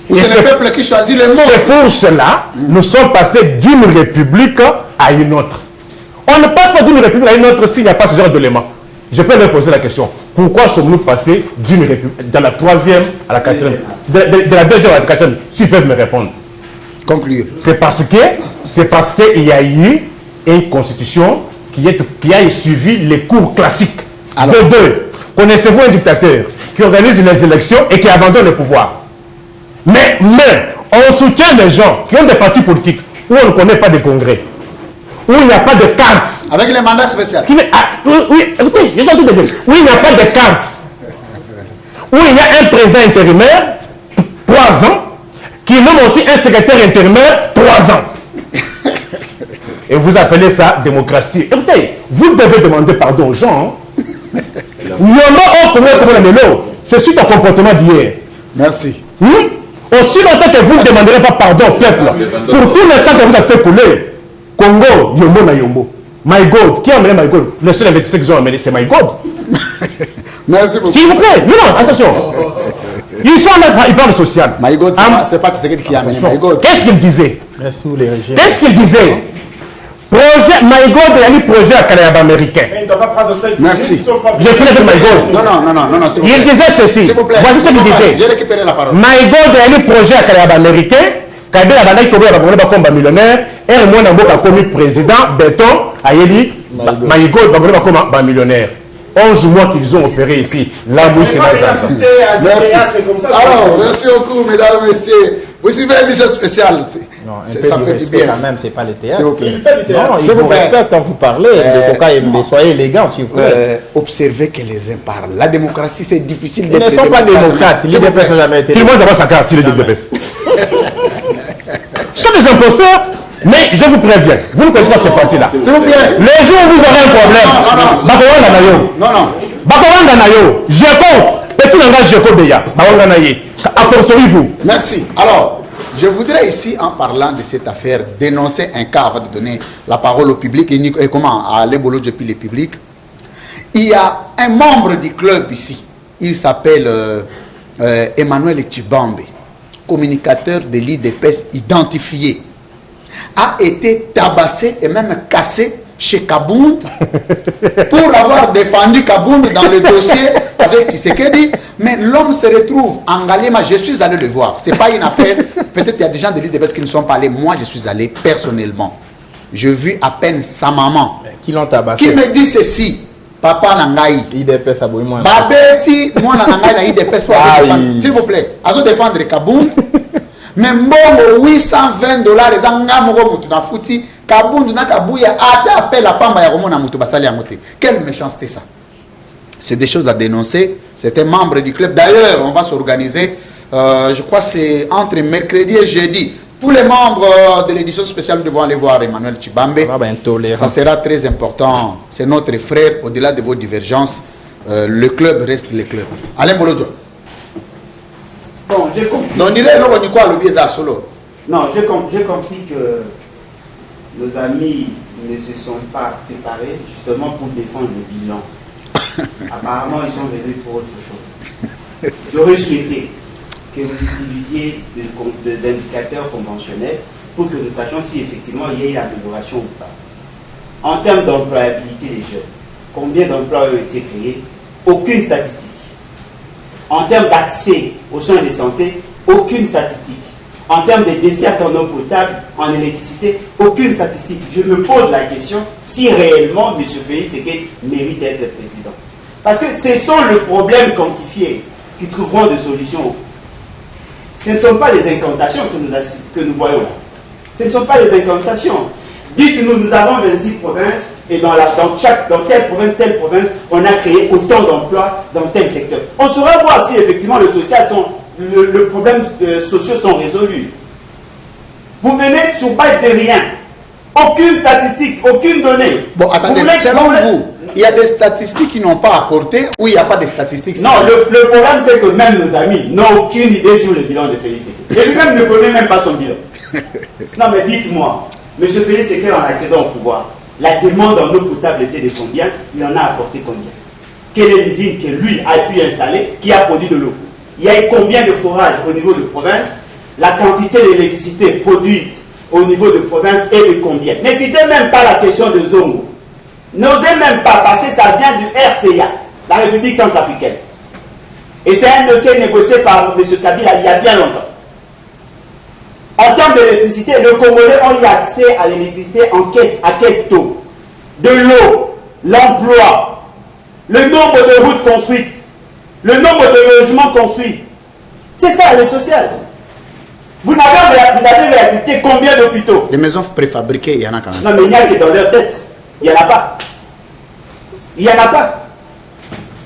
A: Ou c'est le peuple qui choisit le monde?
F: C'est pour cela nous sommes passés d'une république à une autre. On ne passe pas d'une république à une autre s'il n'y a pas ce genre d'éléments. Je peux leur poser la question. Pourquoi sommes-nous passés d'une république, de la troisième à la quatrième, de la deuxième à la quatrième, s'ils peuvent me répondre?
A: Concluez.
F: C'est parce qu'il y a eu une constitution qui a suivi les cours classiques.
A: Alors.
F: De deux, connaissez-vous un dictateur qui organise les élections et qui abandonne le pouvoir? Mais on soutient des gens qui ont des partis politiques où on ne connaît pas de congrès, où il n'y a pas de carte.
A: Avec les mandats spéciaux.
F: Oui, écoutez, j'ai entendu de dire. Où il n'y a pas de carte. Où il y a un président intérimaire, 3 ans, qui nomme aussi un secrétaire intérimaire, 3 ans. Et vous appelez ça démocratie. Écoutez, vous devez demander pardon aux gens. C'est suite au comportement d'hier.
A: Merci.
F: Aussi longtemps que vous ne demanderez pas pardon au peuple, pour tout le sang que vous avez fait couler, Congo, Yombo na Yombo. My God, qui a amené My God? Le seul investisseur qu'ils ont amené, c'est My God.
A: Merci beaucoup.
F: S'il vous plaît, non, attention. Ils sont là, ils parlent social.
A: My God, c'est pas Tshisekedi qui a amené My God.
F: Qu'est-ce qu'il disait?
E: Merci les régimes.
F: Qu'est-ce qu'il disait? Projet, My God, il y a un projet à Canada américain.
C: Mais il ne doit pas prendre ça.
A: Merci.
F: Je finis avec My God.
A: Non, s'il vous plaît.
F: Il disait ceci.
A: S'il vous plaît.
F: Voici ce qu'il disait.
A: J'ai récupéré la parole.
F: My God, il y a un projet à Canada américain. Kabila a bandaki comme millionnaire. Et moi, Namboka comme président, Béton, Ayeli, My God, comme millionnaire. 11 mois qu'ils ont opéré ici. Là où c'est
C: assisté à des
A: Merci.
C: théâtres comme ça.
A: Alors, merci beaucoup, mesdames et messieurs. Vous suivez l'émission spéciale.
E: Non, un
A: ça
E: peu de
A: fait du
E: respect
A: bien.
E: quand même, c'est pas le théâtre.
A: S'il vous plaît.
C: Il fait du théâtre.
E: Non, il
A: S'il vous
E: vous
A: plaît.
E: respecte quand vous parlez. Mais soyez élégant, s'il vous plaît.
A: Observez que les uns parlent. La démocratie, c'est difficile
E: Ils ne sont pas démocrates.
A: S'il vous
E: L'IDPS n'a
A: plaît.
E: jamais été.
F: Tout le monde d'abord sa carte, il est DPS. Ce sont des imposteurs, mais je vous préviens, vous ne connaissez pas ces partis-là.
A: S'il vous plaît.
F: Les jours où vous aurez un problème, Bakowanda Nayo,
A: Non.
F: Bakowanda Nayo, Jeko, petit langage Jeko Beya, Bakowanda Naye, à fortiori vous.
A: Merci. Alors, je voudrais ici, en parlant de cette affaire, dénoncer un cas avant de donner la parole au public et comment à Alain Bolo depuis le public. Il y a un membre du club ici. Il s'appelle Emmanuel Chibambe, communicateur de l'IDPS identifié, a été tabassé et même cassé chez Kabound pour avoir défendu Kabound dans le dossier avec Tshisekedi. Mais l'homme se retrouve en Galema. Je suis allé le voir. Ce n'est pas une affaire. Peut-être il y a des gens de l'IDPS qui ne sont pas allés. Moi, je suis allé personnellement. Je vis à peine sa maman
E: Qui l'ont tabassé.
A: qui me dit ceci. Papa Nangaï.
E: IDPS a beau moins.
A: Babeti, moi Nangaï na IDPS pour défendre. S'il vous plaît. Azo défendre Kabound. Mais mbongo $820 ezanga moko mutu na futi Kabundu na kabuya ata appel la pamba ya komona mutu basali ya moté. Quelle méchanceté ça. C'est des choses à dénoncer. C'est un membre du club. D'ailleurs, on va s'organiser, je crois que c'est entre mercredi et jeudi. Tous les membres de l'édition spéciale devront aller voir Emmanuel Chibambe. Ça sera très important. C'est notre frère, au-delà de vos divergences. Le club reste le club. Alain Bolodjo.
G: Bon, j'ai compris.
A: Donc, on dirait que quoi le solo.
G: Non, j'ai compris que nos amis ne se sont pas préparés justement pour défendre le bilan. Apparemment, ils sont venus pour autre chose. J'aurais souhaité que vous utilisiez des indicateurs conventionnels pour que nous sachions si effectivement il y a eu amélioration ou pas. En termes d'employabilité des jeunes, combien d'emplois ont été créés? Aucune statistique. En termes d'accès aux soins de santé, aucune statistique. En termes de desserts en eau potable, en électricité, aucune statistique. Je me pose la question si réellement M. Félix Tshisekedi mérite d'être président. Parce que ce sont les problèmes quantifiés qui trouveront des solutions. Ce ne sont pas les incantations que nous voyons là. Ce ne sont pas les incantations. Dites-nous, nous avons 26 provinces et dans telle province, on a créé autant d'emplois dans tel secteur. On saura voir si effectivement le problème sociaux sont résolus. Vous venez sur base de rien. Aucune statistique, aucune donnée.
A: Bon, attendez, selon vous, il y a des statistiques qui n'ont pas apporté ou il n'y a pas de statistiques?
G: Non, le problème c'est que même nos amis n'ont aucune idée sur le bilan de Félix Tshisekedi. Et lui-même ne connaît même pas son bilan. Non mais dites-moi, M. Félix Tshisekedi en accédant au pouvoir, la demande en eau potable était de combien? Il en a apporté combien? Quelle est l'usine que lui a pu installer qui a produit de l'eau? Il y a eu combien de forages au niveau de province? La quantité d'électricité produite au niveau de province est de combien? Ne citez même pas la question de Zongo. N'osez même pas, parce que ça vient du RCA, la République centrafricaine. Et c'est un dossier négocié par M. Kabila il y a bien longtemps. En termes d'électricité, les Congolais ont eu accès à l'électricité à quel taux? De l'eau, l'emploi, le nombre de routes construites, le nombre de logements construits. C'est ça le social. Vous avez réhabilité combien d'hôpitaux?
A: Les maisons préfabriquées, il y en a quand même.
G: Non, mais il n'y a que dans leur tête. Il n'y en a pas. Il n'y en a pas.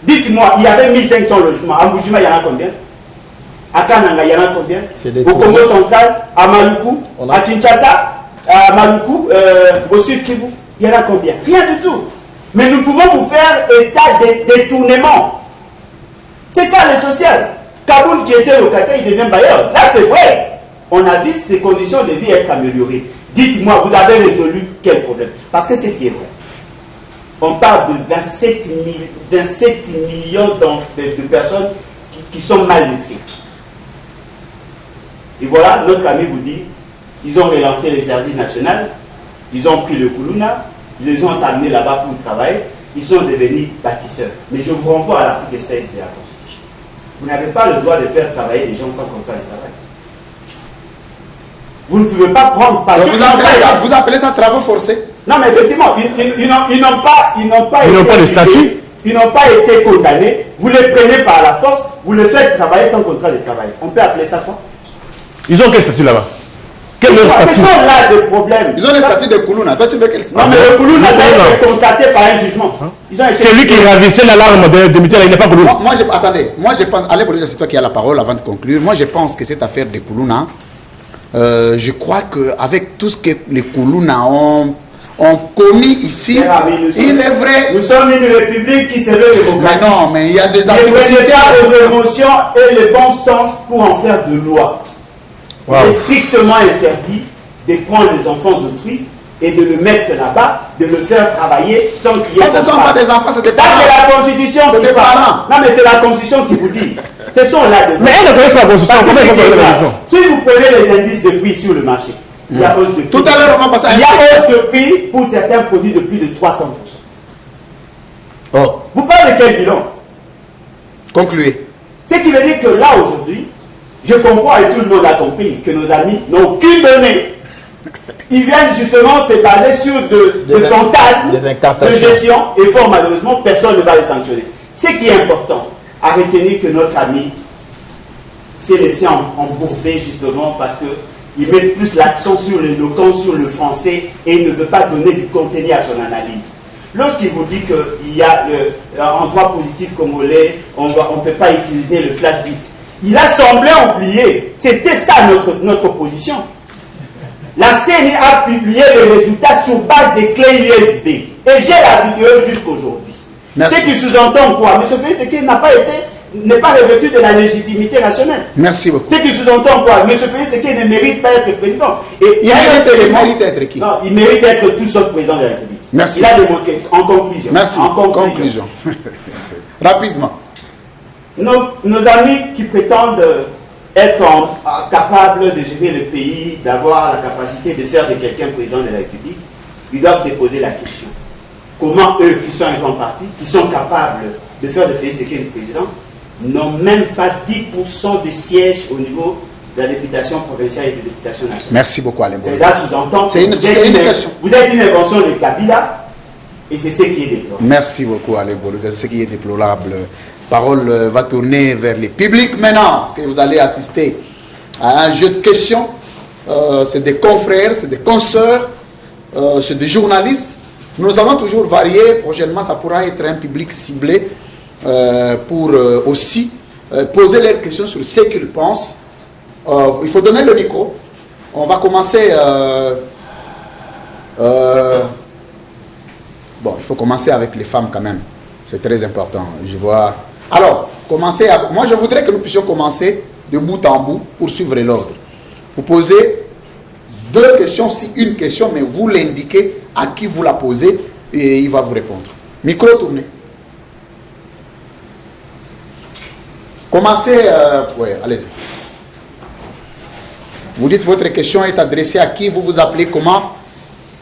G: Dites-moi, il y avait 1500 logements. À Mboujima, il y en a combien? À Kananga, il y en a combien? Au Congo central, à Maluku, à Kinshasa, à Maluku, au Sud Kivu, il y en a combien? Rien du tout. Mais nous pouvons vous faire état de détournement. C'est ça le social. Kaboun qui était locataire, il devient bailleur. Là, c'est vrai. On a vu ses conditions de vie être améliorées. Dites-moi, vous avez résolu quel problème? Parce que c'est qui est vrai. On parle de 27 millions de personnes qui sont malnutries. Et voilà, notre ami vous dit, ils ont relancé les services nationaux, ils ont pris le Koulouna, ils les ont amenés là-bas pour travailler, ils sont devenus bâtisseurs. Mais je vous renvoie à l'article 16 de la Constitution. Vous n'avez pas le droit de faire travailler des gens sans contrat de travail. Vous ne pouvez pas prendre... Parce que
A: vous appelez ça travaux forcés?
G: Non, mais effectivement, ils n'ont pas
F: de statut.
G: Ils n'ont pas été condamnés. Vous les prenez par la force, vous les faites travailler sans contrat de travail. On peut appeler ça quoi?
F: Ils ont quel statut là-bas? Quel est leur
G: Ce
F: statut?
G: sont là des problèmes.
A: Ils ont le statut de Koulouna. Toi, tu veux quel statut?
G: Non, mais le Koulouna a été constaté par un jugement. Ils ont été...
F: Celui qui ravissait l'alarme de Mitterrand, il n'est pas Koulouna.
A: Attendez, moi je pense, allez, c'est toi qui as la parole avant de conclure. Moi je pense que cette affaire de Koulouna, je crois qu'avec tout ce que les Koulouna ont commis ici, il est vrai.
G: Nous sommes une république qui se veut démocratique.
A: Mais non, mais il y a des
G: Ne
A: atrocités.
G: prenez pas aux émotions et le bon sens pour en faire de loi.
F: Wow.
G: Il est strictement interdit de prendre les enfants d'autrui et de le mettre là-bas, de le faire travailler sans qu'il y ait...
A: Ça, ce ne sont pas des enfants, c'est des
G: Ça, c'est
A: parents.
G: la Constitution
A: C'est
G: qui
A: des
G: parle.
A: parents.
G: Non, mais c'est la Constitution qui vous dit. Ce sont là des...
F: Mais elle ne connaît pas la Constitution.
G: Parce que
F: Comment ils
G: c'est
F: vont
G: qui est
F: connaître la
G: grave.
F: Constitution?
G: Si vous prenez les indices de prix sur le marché, il y a hausse de prix.
A: Tout à l'heure, on va passer à
G: Il y a hausse de prix pour certains produits de plus de 300%.
A: Oh,
G: Vous parlez de quel bilan?
A: concluez.
G: Ce qui veut dire que là, aujourd'hui, je comprends et tout le monde a compris que nos amis n'ont aucune donnée. Ils viennent justement se baser sur des fantasmes
E: des incantations.
G: de gestion et fort malheureusement, personne ne va les sanctionner. Ce qui est important à retenir que notre ami s'est laissé embourber justement parce qu'il met plus l'accent sur l'éloquence, sur le français et il ne veut pas donner du contenu à son analyse. Lorsqu'il vous dit qu'il y a en droit positif congolais, on ne peut pas utiliser le flat disk, il a semblé oublier. C'était ça notre position. La CENI a publié les résultats sur base des clés USB. Et j'ai la vidéo jusqu'aujourd'hui. Ce qui sous-entend quoi? M. Félix Tshisekedi n'est pas revêtu de la légitimité rationnelle.
A: Merci beaucoup.
G: Ce qui sous-entend quoi? M. Félix Tshisekedi ne mérite pas être président. Et
A: Il mérite d'être qui?
G: Non, il mérite d'être tout sauf président de la République.
A: Merci.
G: Il a démontré. En conclusion.
A: Merci.
G: En conclusion.
A: Rapidement.
G: Nos amis qui prétendent être capables de gérer le pays, d'avoir la capacité de faire de quelqu'un président de la République, ils doivent se poser la question. Comment eux, qui sont un grand parti, qui sont capables de faire de Félix Tshisekedi président, n'ont même pas 10% de sièges au niveau de la députation provinciale et de la députation nationale.
A: Merci beaucoup, Alain.
G: C'est là sous-entend
A: C'est une question.
G: Vous êtes une invention de Kabila et c'est ce qui est déplorable.
A: Merci beaucoup, Alain Bolo. C'est ce qui est déplorable. Parole va tourner vers les publics maintenant, parce que vous allez assister à un jeu de questions. C'est des confrères, c'est des consoeurs, c'est des journalistes. Nous allons toujours varier. Prochainement, ça pourra être un public ciblé pour aussi poser leurs questions sur ce qu'ils pensent. Il faut donner le micro. On va commencer. Bon, il faut commencer avec les femmes quand même. C'est très important. Je vois. Alors, moi, je voudrais que nous puissions commencer de bout en bout pour suivre l'ordre. Vous posez deux questions, si une question, mais vous l'indiquez à qui vous la posez et il va vous répondre. Micro tourné. Commencez. Oui, allez-y. Vous dites votre question est adressée à qui, vous vous appelez comment.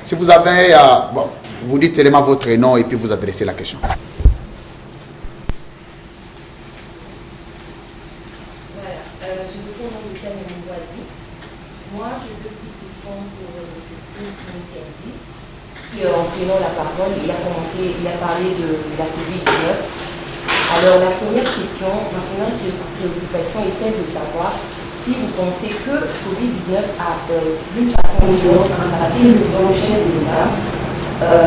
A: Si vous avez... bon, vous dites seulement votre nom et puis vous adressez la question.
H: En prenant la parole, il a parlé de la COVID-19. Alors la première question, ma première préoccupation est celle de savoir si vous pensez que COVID-19 a d'une façon ou d'une autre impacté le plan chef de l'État,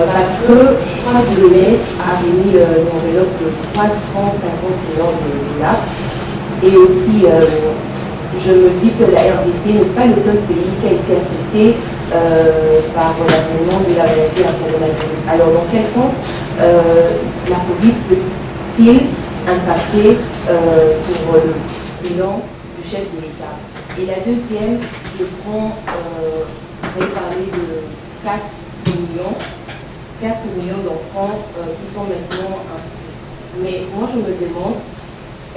H: parce que je crois que l'OMS a émis une enveloppe de 350 millions de dollars. Et aussi, je me dis que la RDC n'est pas le seul pays qui a été affecté par l'avènement de la maladie à coronavirus. Alors, dans quel sens la Covid peut-il impacter sur le bilan du chef de l'État? Et la deuxième, je vais parler de 4 millions d'enfants qui sont maintenant inscrits. Mais moi, je me demande,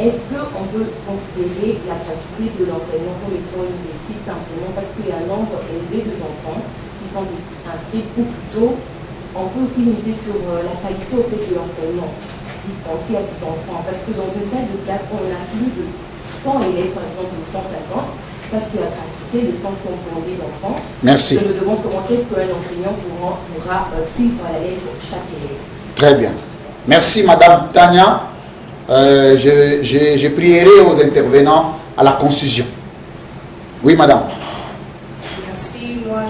H: est-ce qu'on peut considérer la gratuité de l'enseignement comme étant une réussite simplement parce qu'il y a un nombre élevé d'enfants qui sont inscrits, ou plutôt, on peut aussi miser sur la qualité au fait de l'enseignement dispensé à ces enfants? Parce que dans une salle de classe, on a plus de 100 élèves, par exemple, de 150, parce qu'il y a la gratuité, les centres sont bondés d'enfants.
A: Merci.
H: Je me demande comment qu'est-ce qu'un enseignant pourra suivre à la lettre chaque élève.
A: Très bien. Merci, Madame Tania. Je prierai aux intervenants à la concision. Oui, madame.
I: Merci. Moi,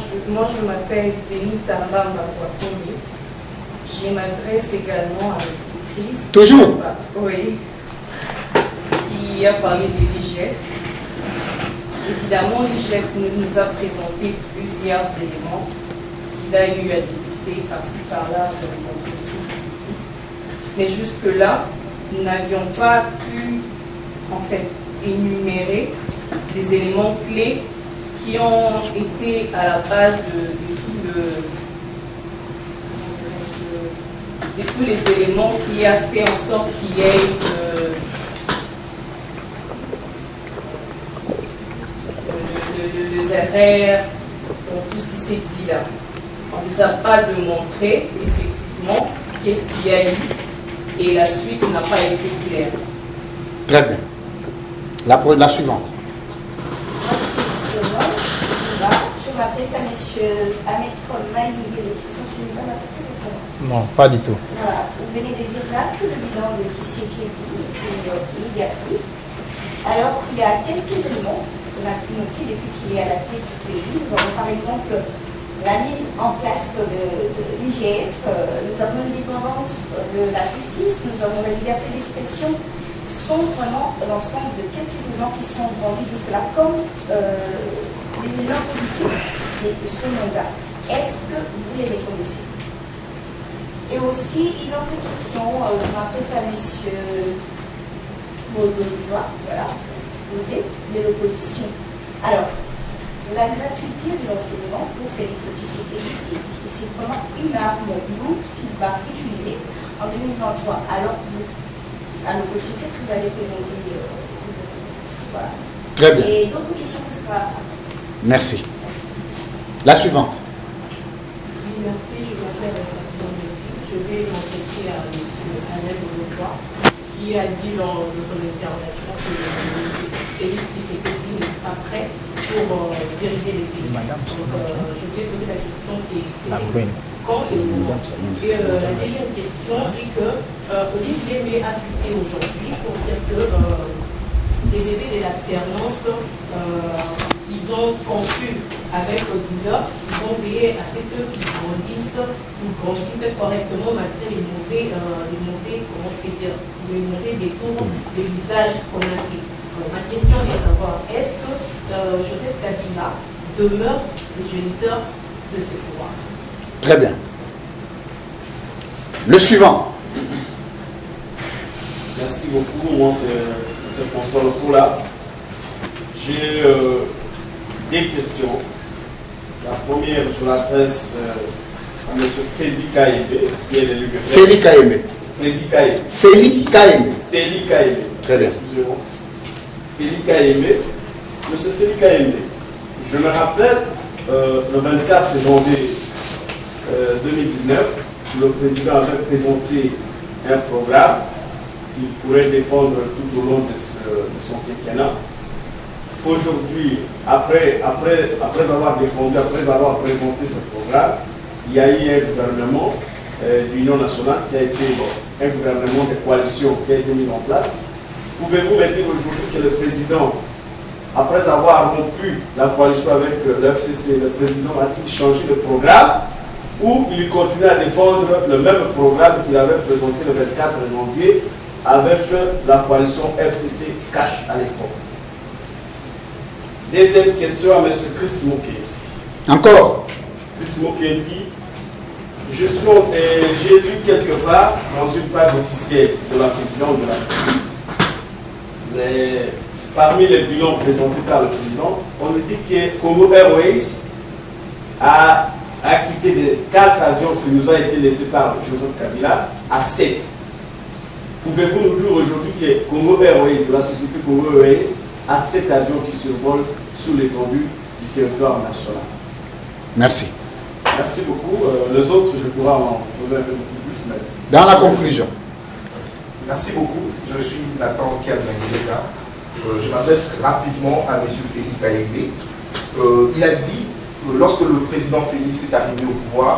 I: je m'appelle Benita Mbamba Kwakonde. Je m'adresse également à M. Christ.
A: Toujours.
I: Oui. Qui a parlé de l'IGF. Évidemment, l'IGF nous a présenté plusieurs éléments qu'il a eu à détecter par-ci par-là dans les entreprises. Mais jusque-là, nous n'avions pas pu, en fait, énumérer des éléments clés qui ont été à la base de tous les éléments qui a fait en sorte qu'il y ait des erreurs dans tout ce qui s'est dit là. On ne nous a pas démontré effectivement qu'est-ce qu'il y a eu et la suite n'a pas été claire.
A: Très bien. La suivante.
J: Je m'adresse à monsieur, à maître Maïngé,
E: Non, pas du tout.
J: Voilà. Vous venez de dire là que le bilan de Tshisekedi est négatif. Alors, il y a quelques éléments qu'on a pu noter depuis qu'il est à la tête du pays. Nous avons par exemple la mise en place de l'IGF, nous avons l'indépendance de la justice, nous avons la liberté d'expression. Sont vraiment l'ensemble de quelques éléments qui sont rendus jusque-là comme des éléments positifs de ce mandat. Est-ce que vous les reconnaissez? Et aussi, une autre question, je m'adresse à M. Bourgeois, voilà, vous êtes de l'opposition. Alors, la gratuité de l'enseignement pour Félix Tshisekedi, c'est vraiment une arme lourde qu'il va utiliser en 2023. Alors, vous, à l'opposition, qu'est-ce que vous allez présenter voilà.
A: Très bien.
J: Et d'autres questions, ce sera...
A: Merci. La suivante.
K: Oui, merci. Je m'appelle je vais m'adresser à M. Alain Bourgeois, qui a dit lors de son intervention que Félix Tshisekedi n'est pas prêt pour diriger les pays. Je vais poser la question, c'est quand et comment. Et la deuxième question dit que Olivier Mé a tweeté aujourd'hui pour dire que les bébés de l'alternance qu'ils ont conçus avec douleur, ils vont veiller à ce qu'ils grandissent correctement malgré les mauvais, comment je peux dire, les mauvais détours des visages qu'on a fait. Ma question est de savoir, est-ce que Joseph Kabila demeure le géniteur de ce pouvoir?
A: Très bien. Le suivant.
L: Merci beaucoup. Moi, c'est François Lokola. J'ai des questions. La première, je l'adresse à M. Félix Kaïbé, qui est l'élu de
A: Félix Kaïbé.
L: Félix Kaïbé.
A: Félix Kaïbé.
L: Félix Kaïbé.
A: Très bien.
L: Excusez-moi. Félix Kaïbé. Monsieur Félix Kaïbé, je me rappelle le 24 janvier 2019, le président avait présenté un programme qu'il pourrait défendre tout au long de son quinquennat. Aujourd'hui, après avoir défendu, après avoir présenté ce programme, il y a eu un gouvernement d'union nationale qui a été un gouvernement de coalition qui a été mis en place. Pouvez-vous me dire aujourd'hui que le président, après avoir rompu la coalition avec l'FCC, le président a-t-il changé de programme ou il continue à défendre le même programme qu'il avait présenté le 24 janvier avec la coalition FCC Cash à l'époque? Deuxième question à M. Chris Mokedi.
A: Encore
L: Chris Mokedi, j'ai lu quelque part dans une page officielle de la présidence de la République, parmi les bilans présentés par le président, on nous dit que Congo Airways a quitté de 4 avions qui nous ont été laissés par Joseph Kabila à 7. Pouvez-vous nous dire aujourd'hui que Congo Airways, la société Congo Airways, a 7 avions qui survolent sous l'étendue du territoire national?
A: Merci.
L: Merci beaucoup. Les autres, je pourrais en poser un peu plus. Mais...
A: Dans la conclusion.
M: Merci beaucoup. Je suis Nathan Kialmanileka. Je m'adresse rapidement à M. Félix Kaïbé. Il a dit que lorsque le président Félix est arrivé au pouvoir,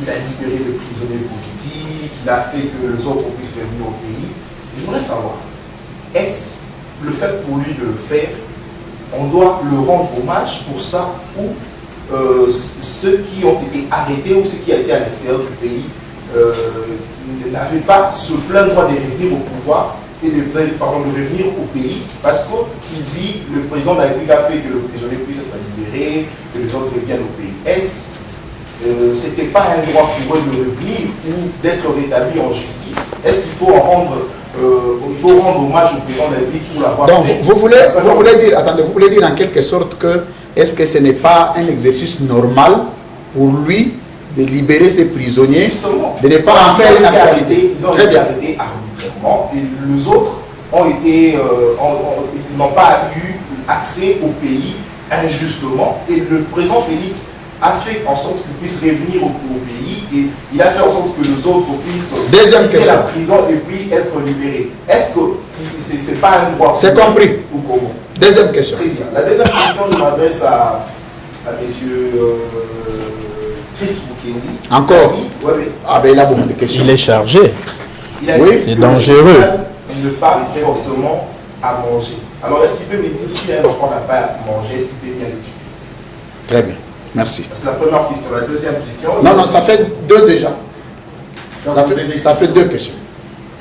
M: il a libéré les prisonniers politiques, il a fait que les autres puissent revenir au pays. Je voudrais savoir, est-ce le fait pour lui de le faire on doit le rendre hommage pour ça, ou ceux qui ont été arrêtés ou ceux qui ont été à l'extérieur du pays n'avaient pas ce plein droit de revenir au pouvoir et de revenir au pays, parce qu'il dit, le président de la République a fait que le prisonnier puisse être libéré, que les autres reviennent au pays. Ce n'était pas un droit pour eux de revenir ou d'être rétabli en justice? Est-ce qu'il faut rendre hommage au président de la République pour l'avoir fait?
A: Donc vous voulez dire en quelque sorte que est-ce que ce n'est pas un exercice normal pour lui de libérer ses prisonniers, justement, de ne pas en faire une actualité?
M: Ils ont été arrêtés arbitrairement et les autres n'ont pas eu accès au pays injustement, et le président Félix a fait en sorte qu'ils puissent revenir au pays, et il a fait en sorte que les autres puissent quitter la prison et puis être libérés. Est-ce que ce n'est pas un droit?
A: C'est compris.
M: Ou comment?
A: Deuxième question.
M: Très bien. La deuxième question, je m'adresse à monsieur Chris Mukendi.
A: Encore?
M: Oui.
A: Ah ben il a beaucoup de questions.
F: Il est chargé.
M: Il a
F: Oui, c'est dangereux.
M: Ne pas forcément à manger. Alors, est-ce qu'il peut me dire si un enfant n'a pas à manger, est-ce qu'il peut bien l'étudier?
A: Très bien. Merci.
M: C'est la première question. La deuxième question...
A: Non, ça fait deux déjà. Ça fait deux questions.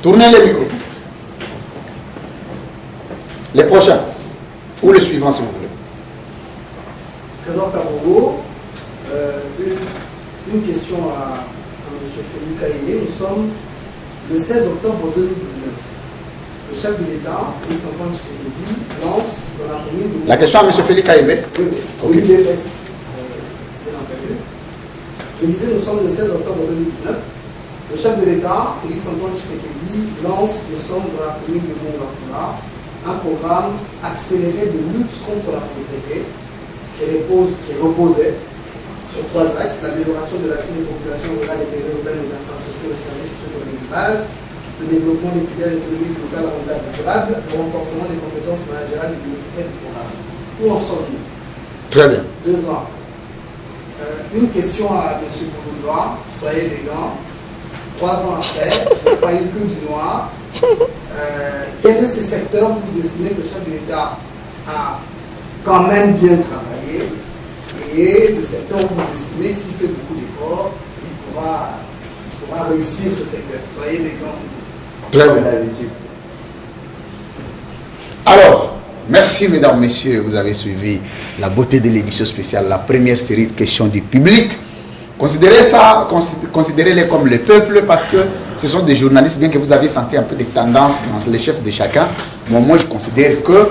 A: Tournez les micros. Les prochains. Ou les suivants, si vous voulez.
N: Trésor Kabongo, une question à M. Félix Kaïmé. Nous sommes le 16 octobre 2019. Le chef de l'État, Félix-Antoine Tshisekedi, lance dans la commune de...
A: La question à M. Félix Kaïmé?
N: Oui, bien entendu. Je disais, nous sommes le 16 octobre 2019. Le chef de l'État, Félix-Antoine Tshisekedi, lance, nous sommes dans la commune de Mongafula, un programme accéléré de lutte contre la pauvreté qui reposait sur trois axes: l'amélioration de l'accès des populations rurales et périurbaines aux infrastructures et services sociaux de base, le développement des filières économiques locales rentables et durables, le renforcement des compétences managériales du ministère du programme. Où en sommes-nous?
A: Très bien.
N: 2 ans. Une question à M. Bouloudois, soyez les gants. 3 ans après, il n'y a pas eu que du noir. Quels de ces secteurs vous estimez que le chef de l'État a quand même bien travaillé, et le secteur où vous estimez que s'il fait beaucoup d'efforts, il pourra réussir ce secteur? Soyez des grands.
A: Très bien. Alors, merci mesdames, messieurs, vous avez suivi la beauté de l'édition spéciale, la première série de questions du public. Considérez-les comme le peuple, parce que ce sont des journalistes, bien que vous avez senti un peu des tendances dans les chefs de chacun. Moi, je considère que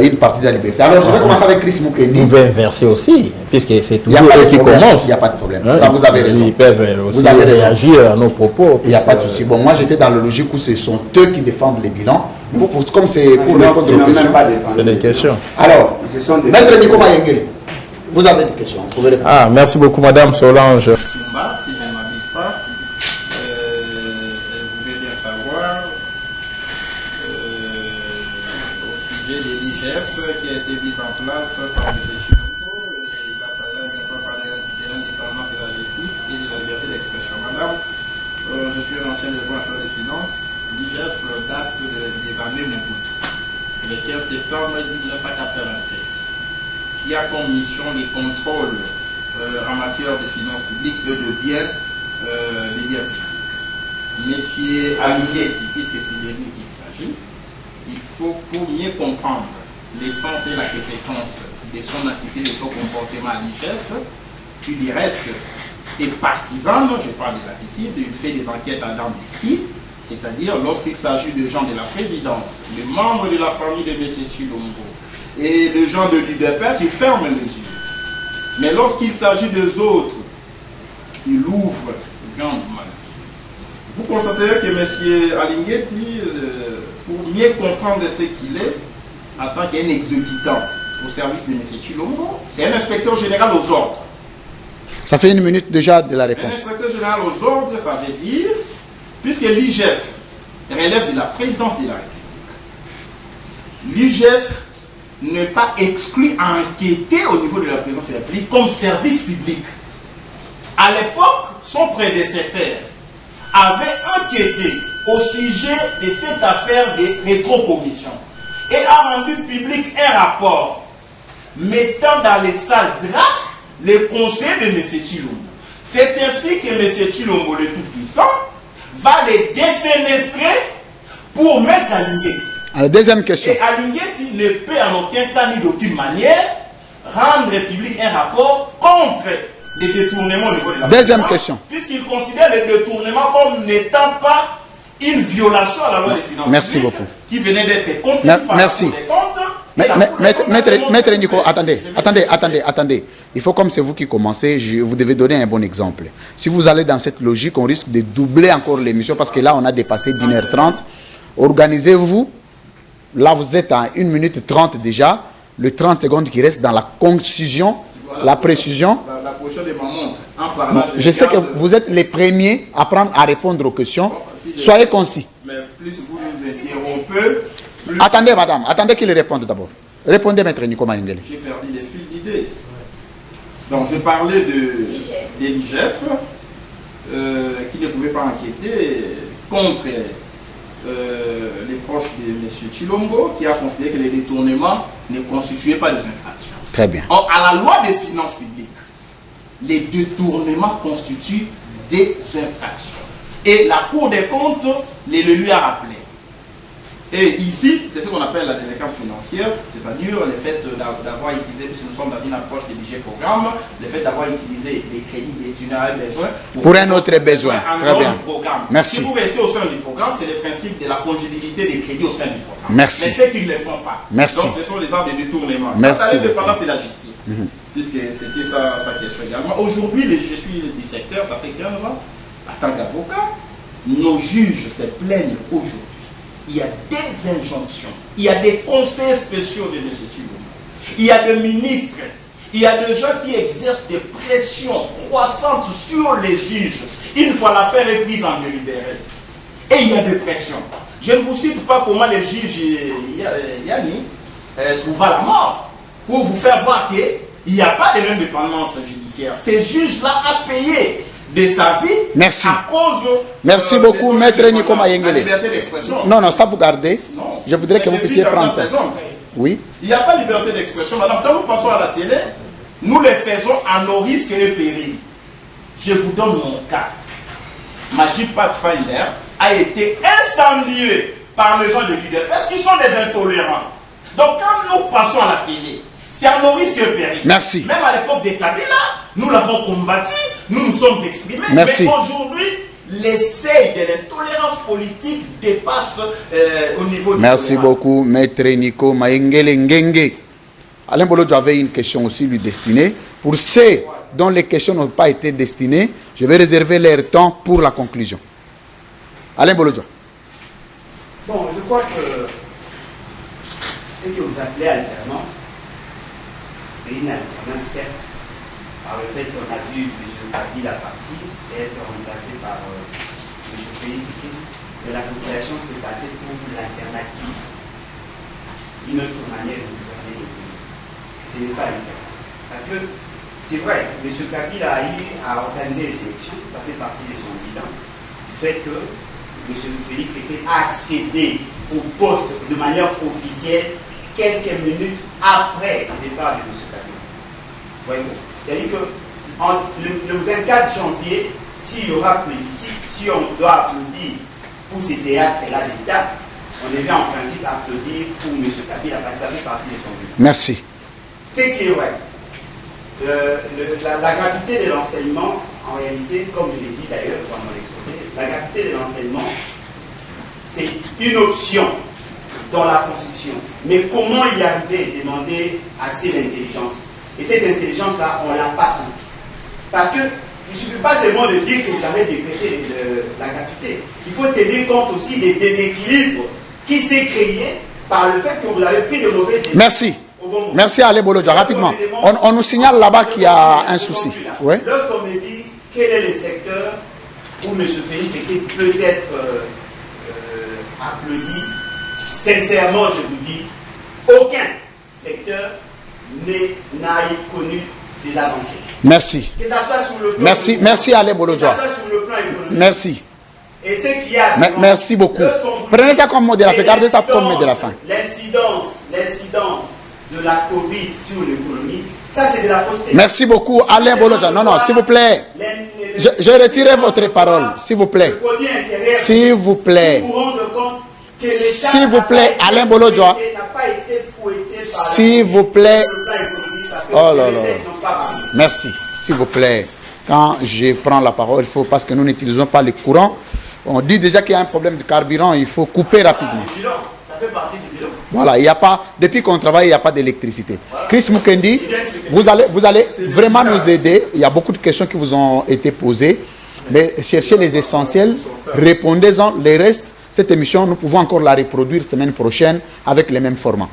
A: une partie de la liberté. Alors, je vais commencer avec Chris Mukendi.
F: Vous pouvez inverser aussi, puisque c'est toujours eux qui commencent.
A: Il n'y a pas de problème. Ça, vous avez raison.
F: Ils peuvent aussi réagir à nos propos.
A: Il n'y a pas de souci. Bon, moi, j'étais dans la logique où ce sont eux qui défendent les bilans. Comme c'est pour répondre aux questions.
F: C'est des questions.
A: Alors, Maître Nikoma Yengeli, vous avez des questions. Vous pouvez répondre.
F: Ah, merci beaucoup, Madame Solange.
E: Si je ne m'abuse pas, vous devez bien savoir, au sujet de l'IGF qui a été mise en place par M. Chilombo, il a parlé de l'indépendance de la justice et de la liberté d'expression. Madame, je suis un ancien délégué national des finances. L'IGF date des années Mobutu, le 15 septembre 1987, qui a comme mission les contrôles en matière de finances publiques et de biens, des biens publics. Monsieur Alignetti, puisque c'est de lui qu'il s'agit, il faut, pour mieux comprendre l'essence et la quintessence de son attitude, de son comportement à l'IGF, puis du reste des partisans, je parle de l'attitude, il fait des enquêtes à dents d'ici, c'est-à-dire lorsqu'il s'agit de gens de la présidence, de membres de la famille de M. Chilombo, et de gens de l'UDPS, il ferme les yeux. Mais lorsqu'il s'agit des autres, il ouvre grandement. Vous constaterez que M. Alignetti, pour mieux comprendre ce qu'il est, en tant qu'un exécutant au service de M. Chilombo, c'est un inspecteur général aux ordres.
A: Ça fait 1 minute déjà de la réponse.
E: Un inspecteur général aux ordres, ça veut dire, puisque l'IGF relève de la présidence de la République, l'IGF n'est pas exclu à enquêter au niveau de la présidence de la République comme service public. À l'époque, son prédécesseur avait enquêté au sujet de cette affaire de rétrocommission et a rendu public un rapport
O: mettant dans les salles draps les conseils de M. Chilombo. C'est ainsi que M. Chilombo, le Tout-Puissant, va les défenestrer pour mettre à Alingeti.
A: Alors, deuxième question.
O: Et Alingeti ne peut en aucun cas ni d'aucune manière rendre public un rapport contre les détournements au niveau de la
A: deuxième
O: finance,
A: question.
O: puisqu'il considère les détournements comme n'étant pas une violation à la loi des finances
A: Merci
O: publiques
A: beaucoup.
O: qui venait d'être contenue par
A: Merci.
O: les comptes.
A: Maître Nico, attendez. Il faut, comme c'est vous qui commencez, vous devez donner un bon exemple. Si vous allez dans cette logique, on risque de doubler encore l'émission parce que là, on a dépassé 1h30. Organisez-vous. Là, vous êtes à 1 minute 30 déjà. Le 30 secondes qui reste dans la concision, la précision.
O: La position de ma montre, en parlant,
A: Je sais que vous êtes les premiers à prendre à répondre aux questions. Soyez concis.
O: Mais plus vous nous interrompez, plus...
A: Attendez, madame. Attendez qu'il réponde d'abord. Répondez, maître Nico Mayengele.
O: J'ai perdu les fils d'idées. Donc, je parlais de l'IGF qui ne pouvait pas enquêter contre les proches de M. Chilombo, qui a considéré que les détournements ne constituaient pas des infractions.
A: Très bien.
O: Or, à la loi des finances publiques, les détournements constituent des infractions. Et la Cour des comptes le lui a rappelé. Et ici, c'est ce qu'on appelle la délinquance financière, c'est-à-dire le fait d'avoir utilisé, puisque nous sommes dans une approche de budget programme, le fait d'avoir utilisé des crédits destinés à un besoin
A: pour un autre besoin. Très bien. Merci.
O: Si vous restez au sein du programme, c'est le principe de la fongibilité des crédits au sein du programme.
A: Merci.
O: Mais ceux qui ne le font pas.
A: Merci.
O: Donc ce sont les arts de détournement.
A: Merci.
O: L'indépendance et la justice. Puisque c'était sa question également. Aujourd'hui, je suis du secteur, ça fait 15 ans, en tant qu'avocat, nos juges se plaignent aujourd'hui. Il y a des injonctions, il y a des conseils spéciaux de M. Chilombo, il y a des ministres, il y a des gens qui exercent des pressions croissantes sur les juges. Une fois l'affaire est prise en délibéré. Et il y a des pressions. Je ne vous cite pas comment les juges Yanni trouva la mort pour vous faire voir qu'il n'y a pas de l'indépendance judiciaire. Ces juges-là ont payé de sa vie.
A: Merci.
O: À cause
A: merci beaucoup, maître Nico Mayengele.
O: La liberté d'expression.
A: Non, ça vous gardez.
O: Non.
A: Je voudrais que vous puissiez prendre ça. Oui.
O: Il n'y a pas de liberté d'expression. Madame, quand nous passons à la télé, nous les faisons à nos risques et périls. Je vous donne mon cas. Majid Pathfinder a été incendié par les gens de l'UDF parce qu'ils sont des intolérants. Donc quand nous passons à la télé, c'est à nos risques et périls.
A: Merci.
O: Même à l'époque des Kabila, nous l'avons combattu, nous nous sommes exprimés.
A: Merci.
O: Mais aujourd'hui, l'essai de l'intolérance politique dépasse au niveau du
A: Merci beaucoup, maître Nico Mayengele Ngenge. Alain Bolodjo avait une question aussi lui destinée. Pour ceux dont les questions n'ont pas été destinées, je vais réserver leur temps pour la conclusion. Alain Bolodjo.
G: Bon, je crois que ce que vous appelez alternance, c'est une alternance, certes, par le fait qu'on a vu M. Kabila partir et être remplacé par M. Félix, mais la population s'est battue pour l'alternative, une autre manière de gouverner le pays. Ce n'est pas le cas. Parce que c'est vrai, M. Kabila a eu à organiser les élections, ça fait partie de son bilan, du fait que M. Félix était accédé au poste de manière officielle quelques minutes après le départ de M. Kabila. Voyez-vous, c'est-à-dire que le 24 janvier, s'il y aura plébiscite, si on doit applaudir pour ces théâtres-là d'État, on devait en principe applaudir pour M. Kabila, parce que ça fait partie de son but.
A: Merci.
G: Ce qui est vrai. La gratuité de l'enseignement, en réalité, comme je l'ai dit d'ailleurs dans mon exposé, la gratuité de l'enseignement, c'est une option dans la Constitution. Mais comment y arriver, demander assez d'intelligence. Et cette intelligence-là, on ne l'a pas sentie. Parce qu'il ne suffit pas seulement de dire que vous avez décrété la gratuité. Il faut tenir compte aussi des déséquilibres qui s'est créé par le fait que vous avez pris de mauvais décisions.
A: Merci. Merci à Alain Bolodjo. Rapidement. On nous signale là-bas qu'il y a un souci. Oui.
G: Lorsqu'on me dit quel est le secteur où M. Félix était peut-être applaudi, sincèrement, je vous dis, aucun secteur n'a connu des avancées.
A: Merci.
G: Que ça soit sur le plan
A: merci Alain Bolodjo.
G: que ça soit sur le plan économique.
A: Merci.
G: Et ce qui a
A: merci beaucoup. Prenez ça comme mot de la fin. Gardez ça comme mot de la fin.
G: L'incidence de la Covid sur l'économie, ça c'est de la fausseté.
A: Merci beaucoup, Alain Boloja. Non, non, s'il vous plaît. Je retire votre parole, s'il vous plaît. S'il vous plaît. S'il vous plaît, Alain Boloja. S'il vous plaît. Oh là là. Merci, s'il vous plaît. Quand je prends la parole, il faut, parce que nous n'utilisons pas le courant, on dit déjà qu'il y a un problème de carburant, il faut couper rapidement.
G: Ça fait partie du bilan.
A: Voilà, il n'y a pas, depuis qu'on travaille, il n'y a pas d'électricité. Chris Mukendi, vous allez vraiment nous aider. Il y a beaucoup de questions qui vous ont été posées, mais cherchez les essentiels, répondez-en. Les restes, cette émission, nous pouvons encore la reproduire semaine prochaine avec les mêmes formats.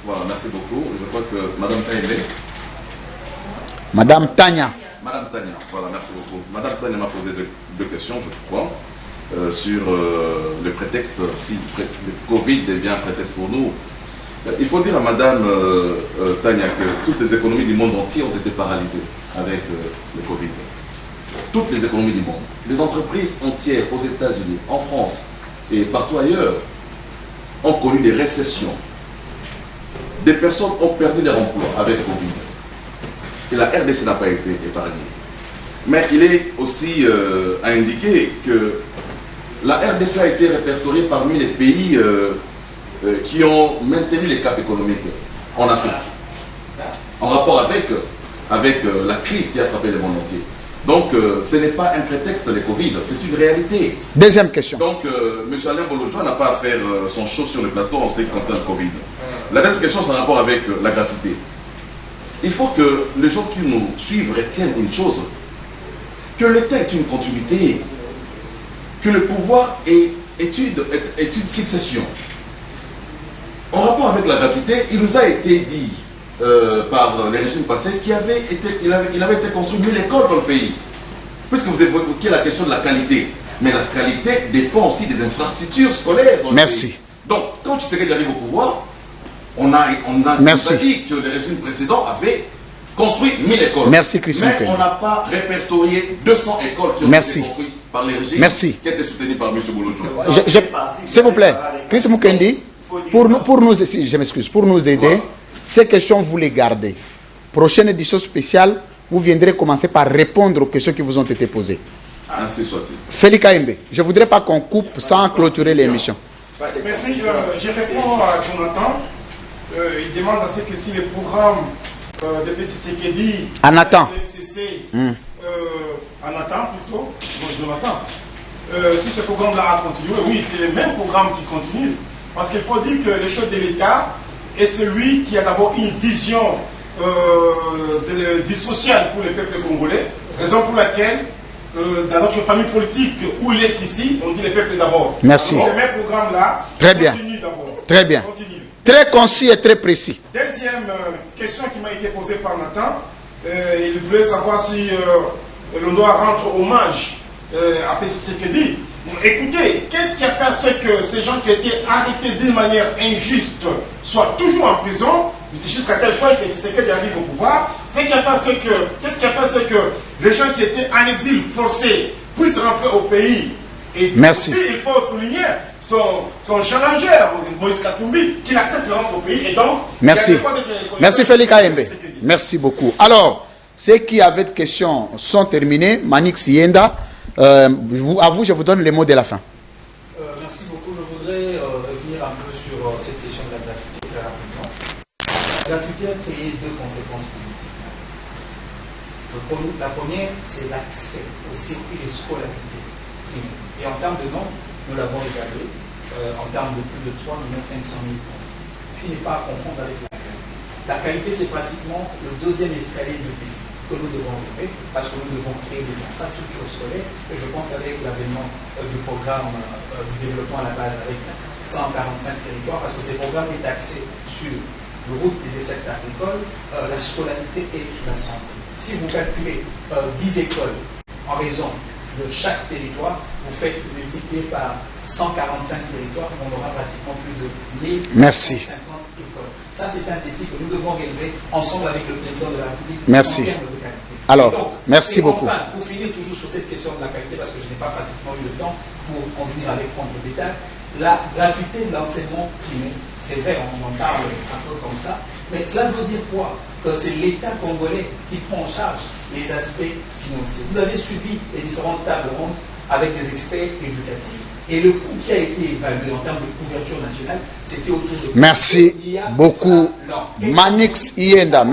B: Voilà, merci beaucoup. Je crois que Madame Taïmé.
A: Madame Tania.
B: Madame Tania, voilà, merci beaucoup. Madame Tania m'a posé deux questions, je crois, sur le prétexte, si le Covid devient un prétexte pour nous. Il faut dire à Madame Tania que toutes les économies du monde entier ont été paralysées avec le Covid. Toutes les économies du monde. Les entreprises entières aux États-Unis, en France et partout ailleurs ont connu des récessions. Des personnes ont perdu leur emploi avec le Covid. Et la RDC n'a pas été épargnée. Mais il est aussi à indiquer que la RDC a été répertoriée parmi les pays qui ont maintenu les caps économiques en Afrique, en rapport avec la crise qui a frappé le monde entier. Donc, ce n'est pas un prétexte, le Covid, c'est une réalité.
A: Deuxième question.
B: Donc, M. Alain Boloja n'a pas à faire son show sur le plateau en ce qui concerne le Covid. La deuxième question, c'est en rapport avec la gratuité. Il faut que les gens qui nous suivent retiennent une chose, que l'État est une continuité, que le pouvoir est une succession. En rapport avec la gratuité, il nous a été dit par les régimes passés qu'il avait été construit 1000 écoles dans le pays. Puisque vous évoquez la question de la qualité. Mais la qualité dépend aussi des infrastructures scolaires dans le pays. Donc, quand Tshisekedi arrive au pouvoir, on a dit que les régimes précédents avaient construit 1000 écoles.
A: Merci, Christian.
B: Mais on n'a pas répertorié 200 écoles qui ont été construites par les régimes qui étaient soutenus par M. Bolojo.
A: S'il vous plaît, Chris Mukendi, pour nous aider, ces questions, vous les gardez. Prochaine édition spéciale, vous viendrez commencer par répondre aux questions qui vous ont été posées.
B: Ainsi soit-il.
A: Félix Kaembe, je ne voudrais pas qu'on coupe sans clôturer l'émission.
C: Merci, je réponds à Jonathan. Il demande à ce que si les programmes de Tshisekedi
A: en attend.
C: En attend plutôt, Jonathan. Si ce programme-là a continué, oui, c'est le même programme qui continue. Parce qu'il faut dire que le chef de l'État est celui qui a d'abord une vision du social pour les peuples congolais, raison pour laquelle dans notre famille politique où il est ici, on dit les peuples d'abord.
A: Merci.
C: Donc, ce même programme-là
A: continue d'abord. Très bien. Très concis et très précis.
C: Deuxième question qui m'a été posée par Nathan, il voulait savoir si l'on doit rendre hommage à Tshisekedi. Écoutez, qu'est-ce qui a fait ce que ces gens qui ont été arrêtés d'une manière injuste soient toujours en prison jusqu'à tel point que Tshisekedi arrive au pouvoir? Qu'est-ce qui a fait ce que les gens qui étaient en exil forcé puissent rentrer au pays? Et
A: merci.
C: Aussi, il faut souligner son challenger, Moïse Katumbi, qui accepte de rentrer au pays. Et donc,
A: merci. Merci Félix Kaembe. Merci beaucoup. Alors, ceux qui avaient des questions sont terminés. Manix Yenda, à vous, je vous donne les mots de la fin.
D: Merci beaucoup. Je voudrais revenir un peu sur cette question de la gratuité très rapidement. La gratuité a créé deux conséquences positives. La première, c'est l'accès au circuit de scolarité primaire. Et en termes de nombre, nous l'avons évalué en termes de plus de 3 500 000 enfants. Ce qui n'est pas à confondre avec la qualité. La qualité, c'est pratiquement le deuxième escalier du défi que nous devons relever parce que nous devons créer des infrastructures scolaires. Et je pense qu'avec l'avènement du programme du développement à la base avec 145 territoires, parce que ces programmes est axé sur le route des secteurs agricoles, la scolarité et la santé. Si vous calculez 10 écoles en raison de chaque territoire, vous faites multiplier par 145 territoires, on aura pratiquement plus de 1050 écoles. Ça, c'est un défi que nous devons relever ensemble avec le président de la République.
A: Merci.
C: En termes de qualité.
A: Alors,
C: donc,
A: merci beaucoup.
C: Enfin, pour finir toujours sur cette question de la qualité, parce que je n'ai pas pratiquement eu le temps pour en venir avec prendre le détail,
D: la gratuité de l'enseignement primaire. C'est vrai, on en parle un peu comme ça, mais cela veut dire quoi? Que c'est l'État congolais qui prend en charge les aspects financiers. Vous avez suivi les différentes tables rondes avec des experts éducatifs et le coût qui a été évalué en termes de couverture nationale, c'était autour de...
A: Merci beaucoup, Manix Ienda.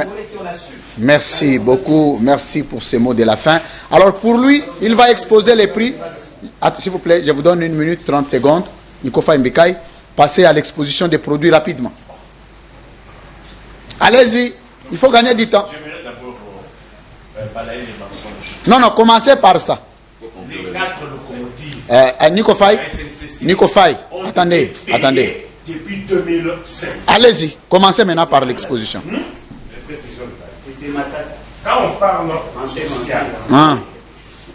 A: Merci beaucoup, merci pour ces mots de la fin. Alors pour lui, il va exposer les prix. S'il vous plaît, je vous donne 1 minute 30 secondes. Nikofa Mbikai, passez à l'exposition des produits rapidement. Allez-y, il faut gagner du temps.
F: J'aimerais d'abord balayer les mensonges.
A: Non, commencez par ça.
F: Les 4 locomotives.
A: Nikofai, attendez.
F: Depuis 2016.
A: Allez-y, commencez maintenant par l'exposition.
F: Quand on parle social,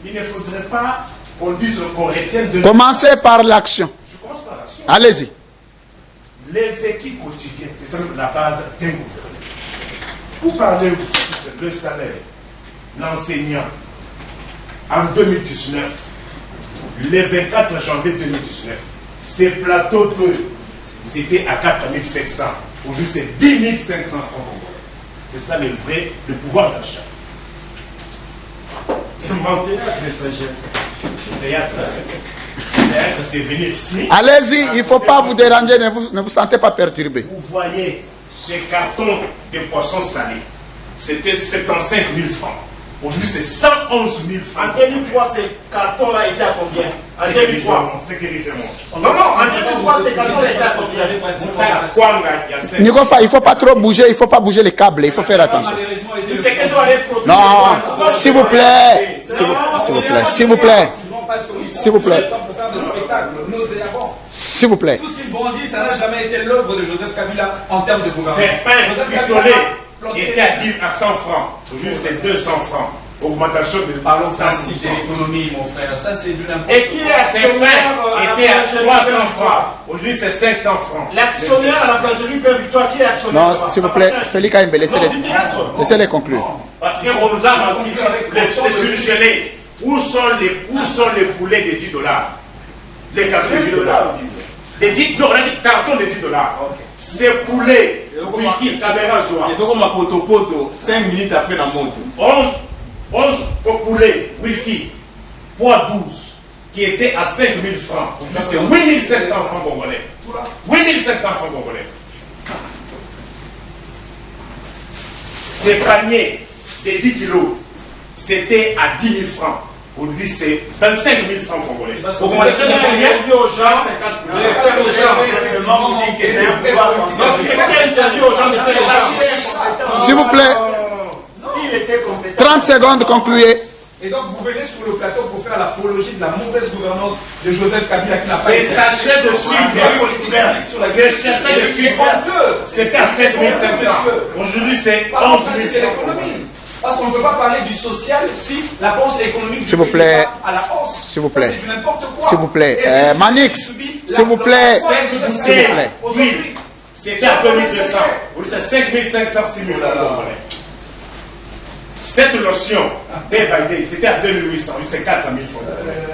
F: il ne faudrait pas qu'on dise qu'on retienne de...
A: Commencez par l'action.
F: Je commence par l'action.
A: Allez-y.
F: Les équipes quotidiennes, c'est ça la base d'un gouvernement. Vous parlez aussi le salaire, l'enseignant, en 2019, le 24 janvier 2019, ces plateaux 2, c'était à 4700. Aujourd'hui, c'est 10 500 francs. C'est ça le pouvoir d'achat. Mon théâtre, c'est venir ici.
A: Allez-y, il ne faut pas vous déranger, ne vous sentez pas perturbé.
F: Vous voyez, ces cartons de poissons salés, c'était 75 000 francs. Aujourd'hui, c'est 111 000 francs.
C: En 2003, ces cartons-là étaient à combien? En 2003.
F: Non,
C: en 2003, ces cartons-là étaient à combien?
A: Nikofa, il ne faut pas trop bouger, il ne faut pas bouger les câbles, il faut faire attention. Non, s'il vous plaît. S'il vous plaît. S'il vous plaît. S'il vous plaît.
D: Tout ce qu'ils vont dire, ça n'a jamais été l'œuvre de Joseph Kabila en termes de gouvernement.
F: Certains pistolets étaient à 100 francs. Aujourd'hui, c'est 200 francs. Augmentation de...
D: Parlons principe de l'économie, mon frère. Ça, c'est du n'importe quoi.
C: Et qui est actionnaire
F: était à 300 francs. Aujourd'hui, c'est 500 francs.
C: L'actionnaire à la plongerie Père Victoire, qui est actionnaire?
A: Non, s'il vous plaît, Félix Kaimbe, laissez-les conclure.
F: Parce qu'on nous a menti, les surgelés. Où sont les poulets de 10 $? Les cartons de 10 $. Non, on a dit cartons de 10 $. Ces poulets, qui caméra joie.
C: Il faut qu'on m'a poto 5 minutes après la montre.
F: 11 poulets, Wilkie, poids 12, qui étaient à 5 000 francs. C'est 8 500 francs congolais. 8 500 francs congolais. Ces paniers de 10 kilos, c'était à 10 000 francs. Aujourd'hui, c'est 25 000 francs congolais.
C: Augmentation de combien? Aux gens,
A: s'il vous plaît. 30 secondes, concluez.
D: Et donc vous venez sur le plateau pour faire l'apologie de la mauvaise gouvernance de Joseph Kabila qui n'a pas été...
F: C'est sachet de sucre. C'était à 7 500. Aujourd'hui, c'est 11 000 francs.
D: Parce qu'on ne peut pas parler du social si la pensée économique
A: s'il vous plaît,
D: à la hausse.
A: S'il vous plaît.
D: C'est n'importe quoi.
A: S'il vous plaît. Manix, s'il vous plaît. S'il vous plaît.
F: Oui, c'était à 2200. Aujourd'hui, c'est 5 500, 6 000 francs. Cette notion, day by day, c'était à 2800. Aujourd'hui, c'est 4 000 francs.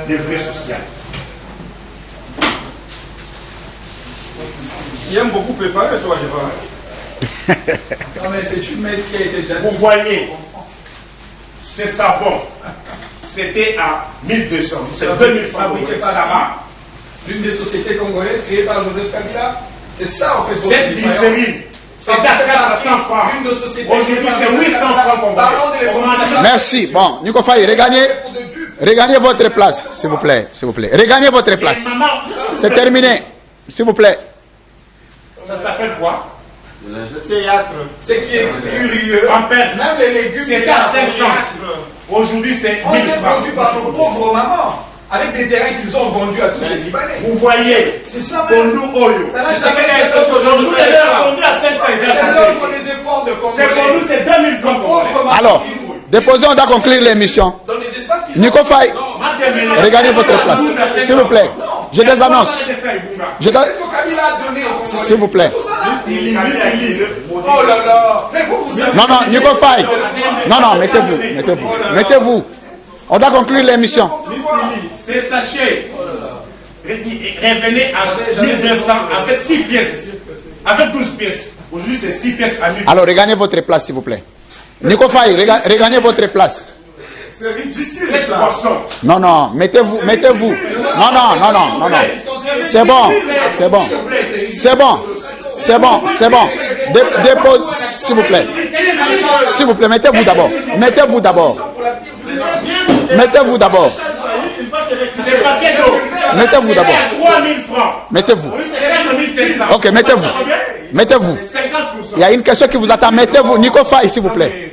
F: Les vrais sociaux.
C: Tu aimes beaucoup préparer, toi, je vois.
D: Non, mais c'est une messe qui a été déjà...
F: Vous voyez, ces savons, c'était à 1200. C'est 2000 francs.
D: L'une des sociétés congolaises créées par Joseph Kabila. C'est ça, en fait.
F: Cette glycérine, c'était à 400 francs. Aujourd'hui, c'est 800 francs congolais.
A: Merci. Bon, Nikofai, regagnez votre place, s'il vous plaît. S'il vous plaît. Regagnez votre place. C'est terminé. S'il vous plaît.
F: Ça s'appelle quoi?
C: Le théâtre.
D: Ce qui est curieux,
F: même les légumes, c'était à 500. Aujourd'hui, c'est 1000 francs.
D: On est produit par nos pauvres mamans, avec des terrains qu'ils ont vendus à tous ces Libanais.
F: Vous voyez,
D: c'est ça
F: pour nous, Oyo.
D: Ça n'a jamais été
F: aujourd'hui. Nous, les avons vendu à 500.
D: C'est l'heure pour les efforts de Congolais.
F: C'est pour nous, c'est 2000 francs.
A: Alors, déposons, on doit conclure l'émission. Nikofai, regardez votre place. S'il vous plaît. J'ai des annonces. S'il vous plaît.
D: Oh là là.
A: Non, Nikofai. Non, mettez-vous. On doit conclure l'émission.
F: C'est sachet.
C: revenait à 1200 avec 6 pièces. Avec 12 pièces. Aujourd'hui, c'est 6 pièces à 1000.
A: Alors, regagnez votre place, s'il vous plaît. Nico Faye, regagnez votre place.
C: C'est ridicule. Cette poisson.
A: Non, non, mettez-vous. Non, non, non, non, non, non. C'est bon, c'est bon. C'est bon, c'est bon, c'est bon. Dépose, s'il vous plaît. S'il vous plaît, mettez-vous d'abord. Mettez-vous d'abord. Mettez-vous d'abord. Mettez-vous d'abord.
C: 3000 francs.
A: Mettez-vous. Ok, mettez-vous. Mettez-vous. Il y a une question qui vous attend. Mettez-vous. Nico Faye, s'il vous plaît.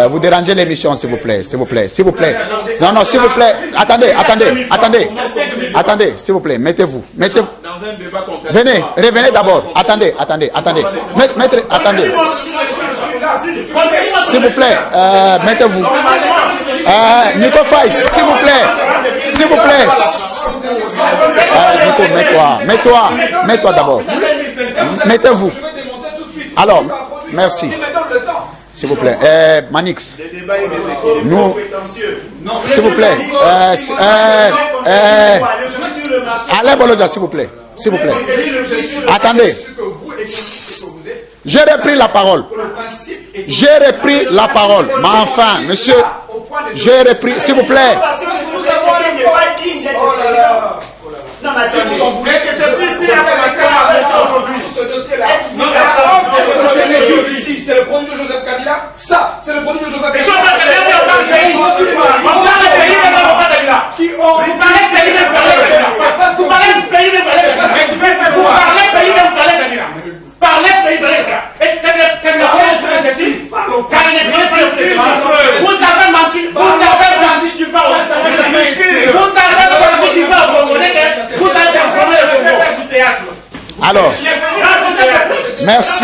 A: Vous dérangez l'émission, s'il vous plaît. S'il vous plaît. S'il vous plaît. Non, non, s'il vous plaît. Attendez, attendez, attendez. Attendez, s'il vous plaît. Mettez-vous. Mettez-vous. Venez, revenez d'abord. Attendez, attendez, attendez. Mettez, attendez. S'il vous plaît, mettez-vous. Nico Faye, s'il vous plaît. S'il vous plaît. Nico, mets-toi. Mets-toi. Mets-toi d'abord. Mettez-vous. Alors, merci. S'il vous plaît. Manix. Nous. S'il vous plaît. Alain Bolodja, s'il vous plaît. S'il vous plaît. Attendez. J'ai repris la parole. J'ai repris la parole. Mais enfin, monsieur, j'ai repris. S'il vous plaît.
C: Non, mais si vous en voulez, que c'est plus si aujourd'hui sur ce dossier-là. C'est le produit de Joseph Kabila. Ça, c'est le produit de Joseph Kabila. Vous parlez
A: alors, merci,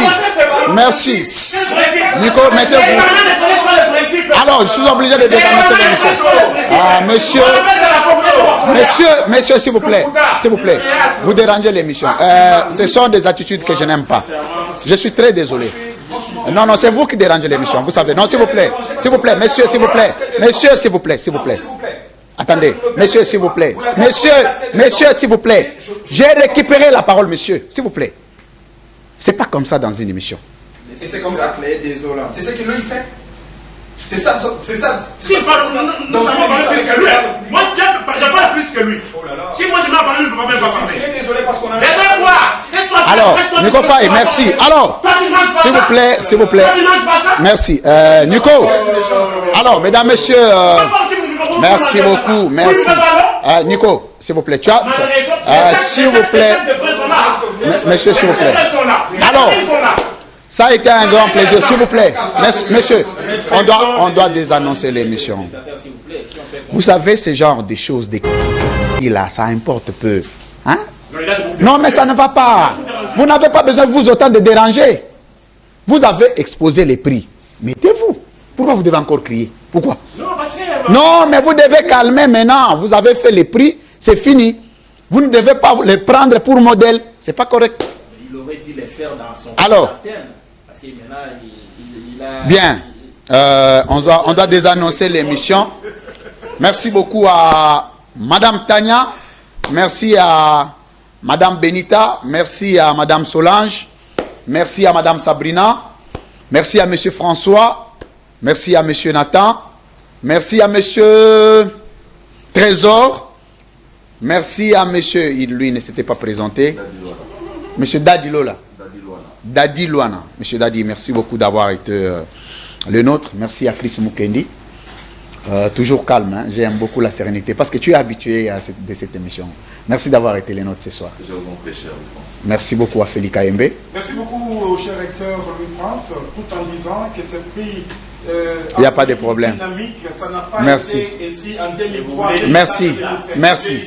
A: merci. Nico, mettez-vous. Alors, je suis obligé de déclencher l'émission. Monsieur, s'il vous plaît, vous dérangez l'émission. Ce sont des attitudes que je n'aime pas. Je suis très désolé. Non, non, c'est vous qui dérangez l'émission. Vous savez. Non, s'il vous plaît, monsieur, s'il vous plaît, monsieur, s'il vous plaît, s'il vous plaît. Attendez, monsieur, s'il vous plaît. Monsieur, s'il vous plaît. J'ai récupéré la parole, monsieur, s'il vous plaît. C'est pas comme ça dans une émission.
C: Et c'est comme ça. Désolant. C'est ce que lui fait. C'est ça.
O: Si, nous avons parlé plus que lui. Moi, je parle plus que lui. Si moi je m'en parle, je ne peux même pas parler.
C: Je suis très désolé parce qu'on a.
A: Alors, Nico Faye, merci. Alors, s'il vous plaît. Merci. Nico. Alors, mesdames, messieurs. Merci beaucoup, merci. Nico, s'il vous plaît, s'il vous plaît, monsieur, s'il vous plaît. Alors, ça a été un grand plaisir, s'il vous plaît. Monsieur, on doit désannoncer l'émission. Vous savez, ce genre de choses, là, ça importe peu. Hein? Non, mais ça ne va pas. Vous n'avez pas besoin, vous autant, de déranger. Vous avez exposé les prix. Mettez-vous. Pourquoi vous devez encore crier? Pourquoi? Non, mais vous devez calmer maintenant. Vous avez fait les prix, c'est fini. Vous ne devez pas les prendre pour modèle. C'est pas correct.
O: Il aurait dû les faire dans son
A: alors,
O: parce que maintenant, il a...
A: Bien. On doit désannoncer l'émission. Merci beaucoup à Madame Tania. Merci à Madame Benita. Merci à Madame Solange. Merci à Madame Sabrina. Merci à Monsieur François. Merci à Monsieur Nathan. Merci à Monsieur Trésor. Merci à Monsieur, lui ne s'était pas présenté. Monsieur Dadi Lola. Dadi Luana. Monsieur Dadi, merci beaucoup d'avoir été le nôtre. Merci à Chris Mukendi. Toujours calme, hein? J'aime beaucoup la sérénité parce que tu es habitué de cette émission. Merci d'avoir été les nôtres ce soir.
B: Je vous en prie, cher Louis-France.
A: Merci beaucoup à Félix Kaembe.
C: Merci beaucoup au cher recteur Louis-France, tout en disant que ce prix
A: il n'y a pas de problème.
C: Dynamique, ça n'a pas
A: merci.
C: Été ici en 2003.
A: Merci. Merci.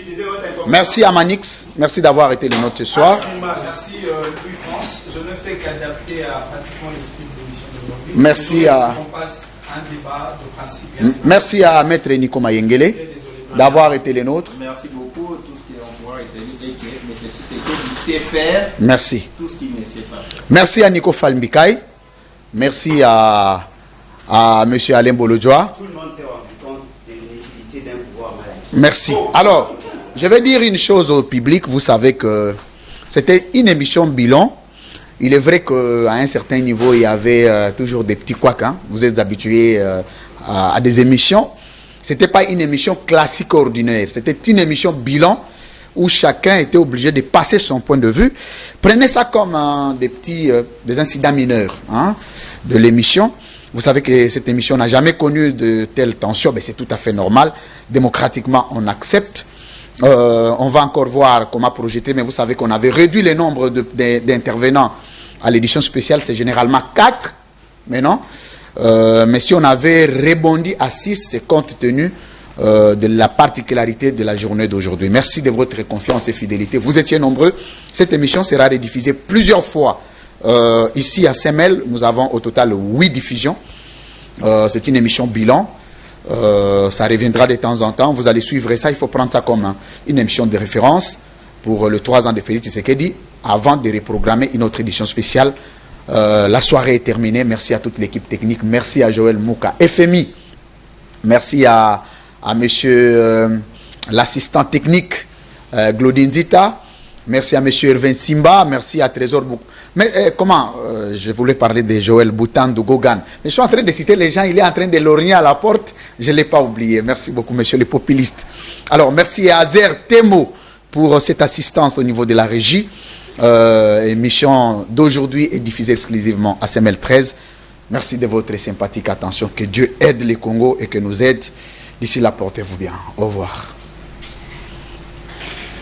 A: Merci à Manix. Merci d'avoir été le nôtre ce soir.
D: Merci Louis-France. Je ne fais qu'adapter à pratiquement l'esprit de l'émission d'aujourd'hui.
A: Merci à...
D: On passe un débat de principe.
A: Merci à Maître Nico Mayengele d'avoir été le nôtre.
O: Merci beaucoup. Tout ce qui est en pouvoir est dit, mais c'est ce qu'il sait faire.
A: Merci.
O: Tout ce qu'il ne sait pas faire.
A: Merci à Nico Falmbikai. Merci à M. Alain Bolodjoa.
G: Tout le monde s'est rendu compte de l'inutilité d'un pouvoir maladif.
A: Merci. Alors, Je vais dire une chose au public. Vous savez que c'était une émission bilan. Il est vrai qu'à un certain niveau, il y avait toujours des petits couacs. Hein. Vous êtes habitués à des émissions. Ce n'était pas une émission classique ordinaire. C'était une émission bilan où chacun était obligé de passer son point de vue. Prenez ça comme des incidents mineurs hein, de l'émission. Vous savez que cette émission n'a jamais connu de telle tension, mais c'est tout à fait normal. Démocratiquement, on accepte. On va encore voir comment projeter, mais vous savez qu'on avait réduit le nombre d'intervenants à l'édition spéciale, c'est généralement 4, mais non. Mais si on avait rebondi à 6, c'est compte tenu de la particularité de la journée d'aujourd'hui. Merci de votre confiance et fidélité. Vous étiez nombreux. Cette émission sera rediffusée plusieurs fois. Ici à Semel, nous avons au total 8 diffusions. C'est une émission bilan. Ça reviendra de temps en temps. Vous allez suivre ça. Il faut prendre ça comme une émission de référence pour le 3 ans de Félix Tshisekedi avant de reprogrammer une autre édition spéciale. La soirée est terminée. Merci à toute l'équipe technique. Merci à Joël Mouka, FMI. Merci à monsieur l'assistant technique Glodin Zita. Merci à monsieur Irvin Simba. Merci à Trésor Bouk. Mais comment je voulais parler de Joël Boutan de Gogan. Mais je suis en train de citer les gens. Il est en train de lorgner à la porte. Je ne l'ai pas oublié. Merci beaucoup, monsieur le populiste. Alors, merci à Azer Temo pour cette assistance au niveau de la régie. Émission d'aujourd'hui est diffusée exclusivement à CML 13. Merci de votre sympathique attention. Que Dieu aide le Congo et que nous aide. D'ici là, portez-vous bien. Au revoir.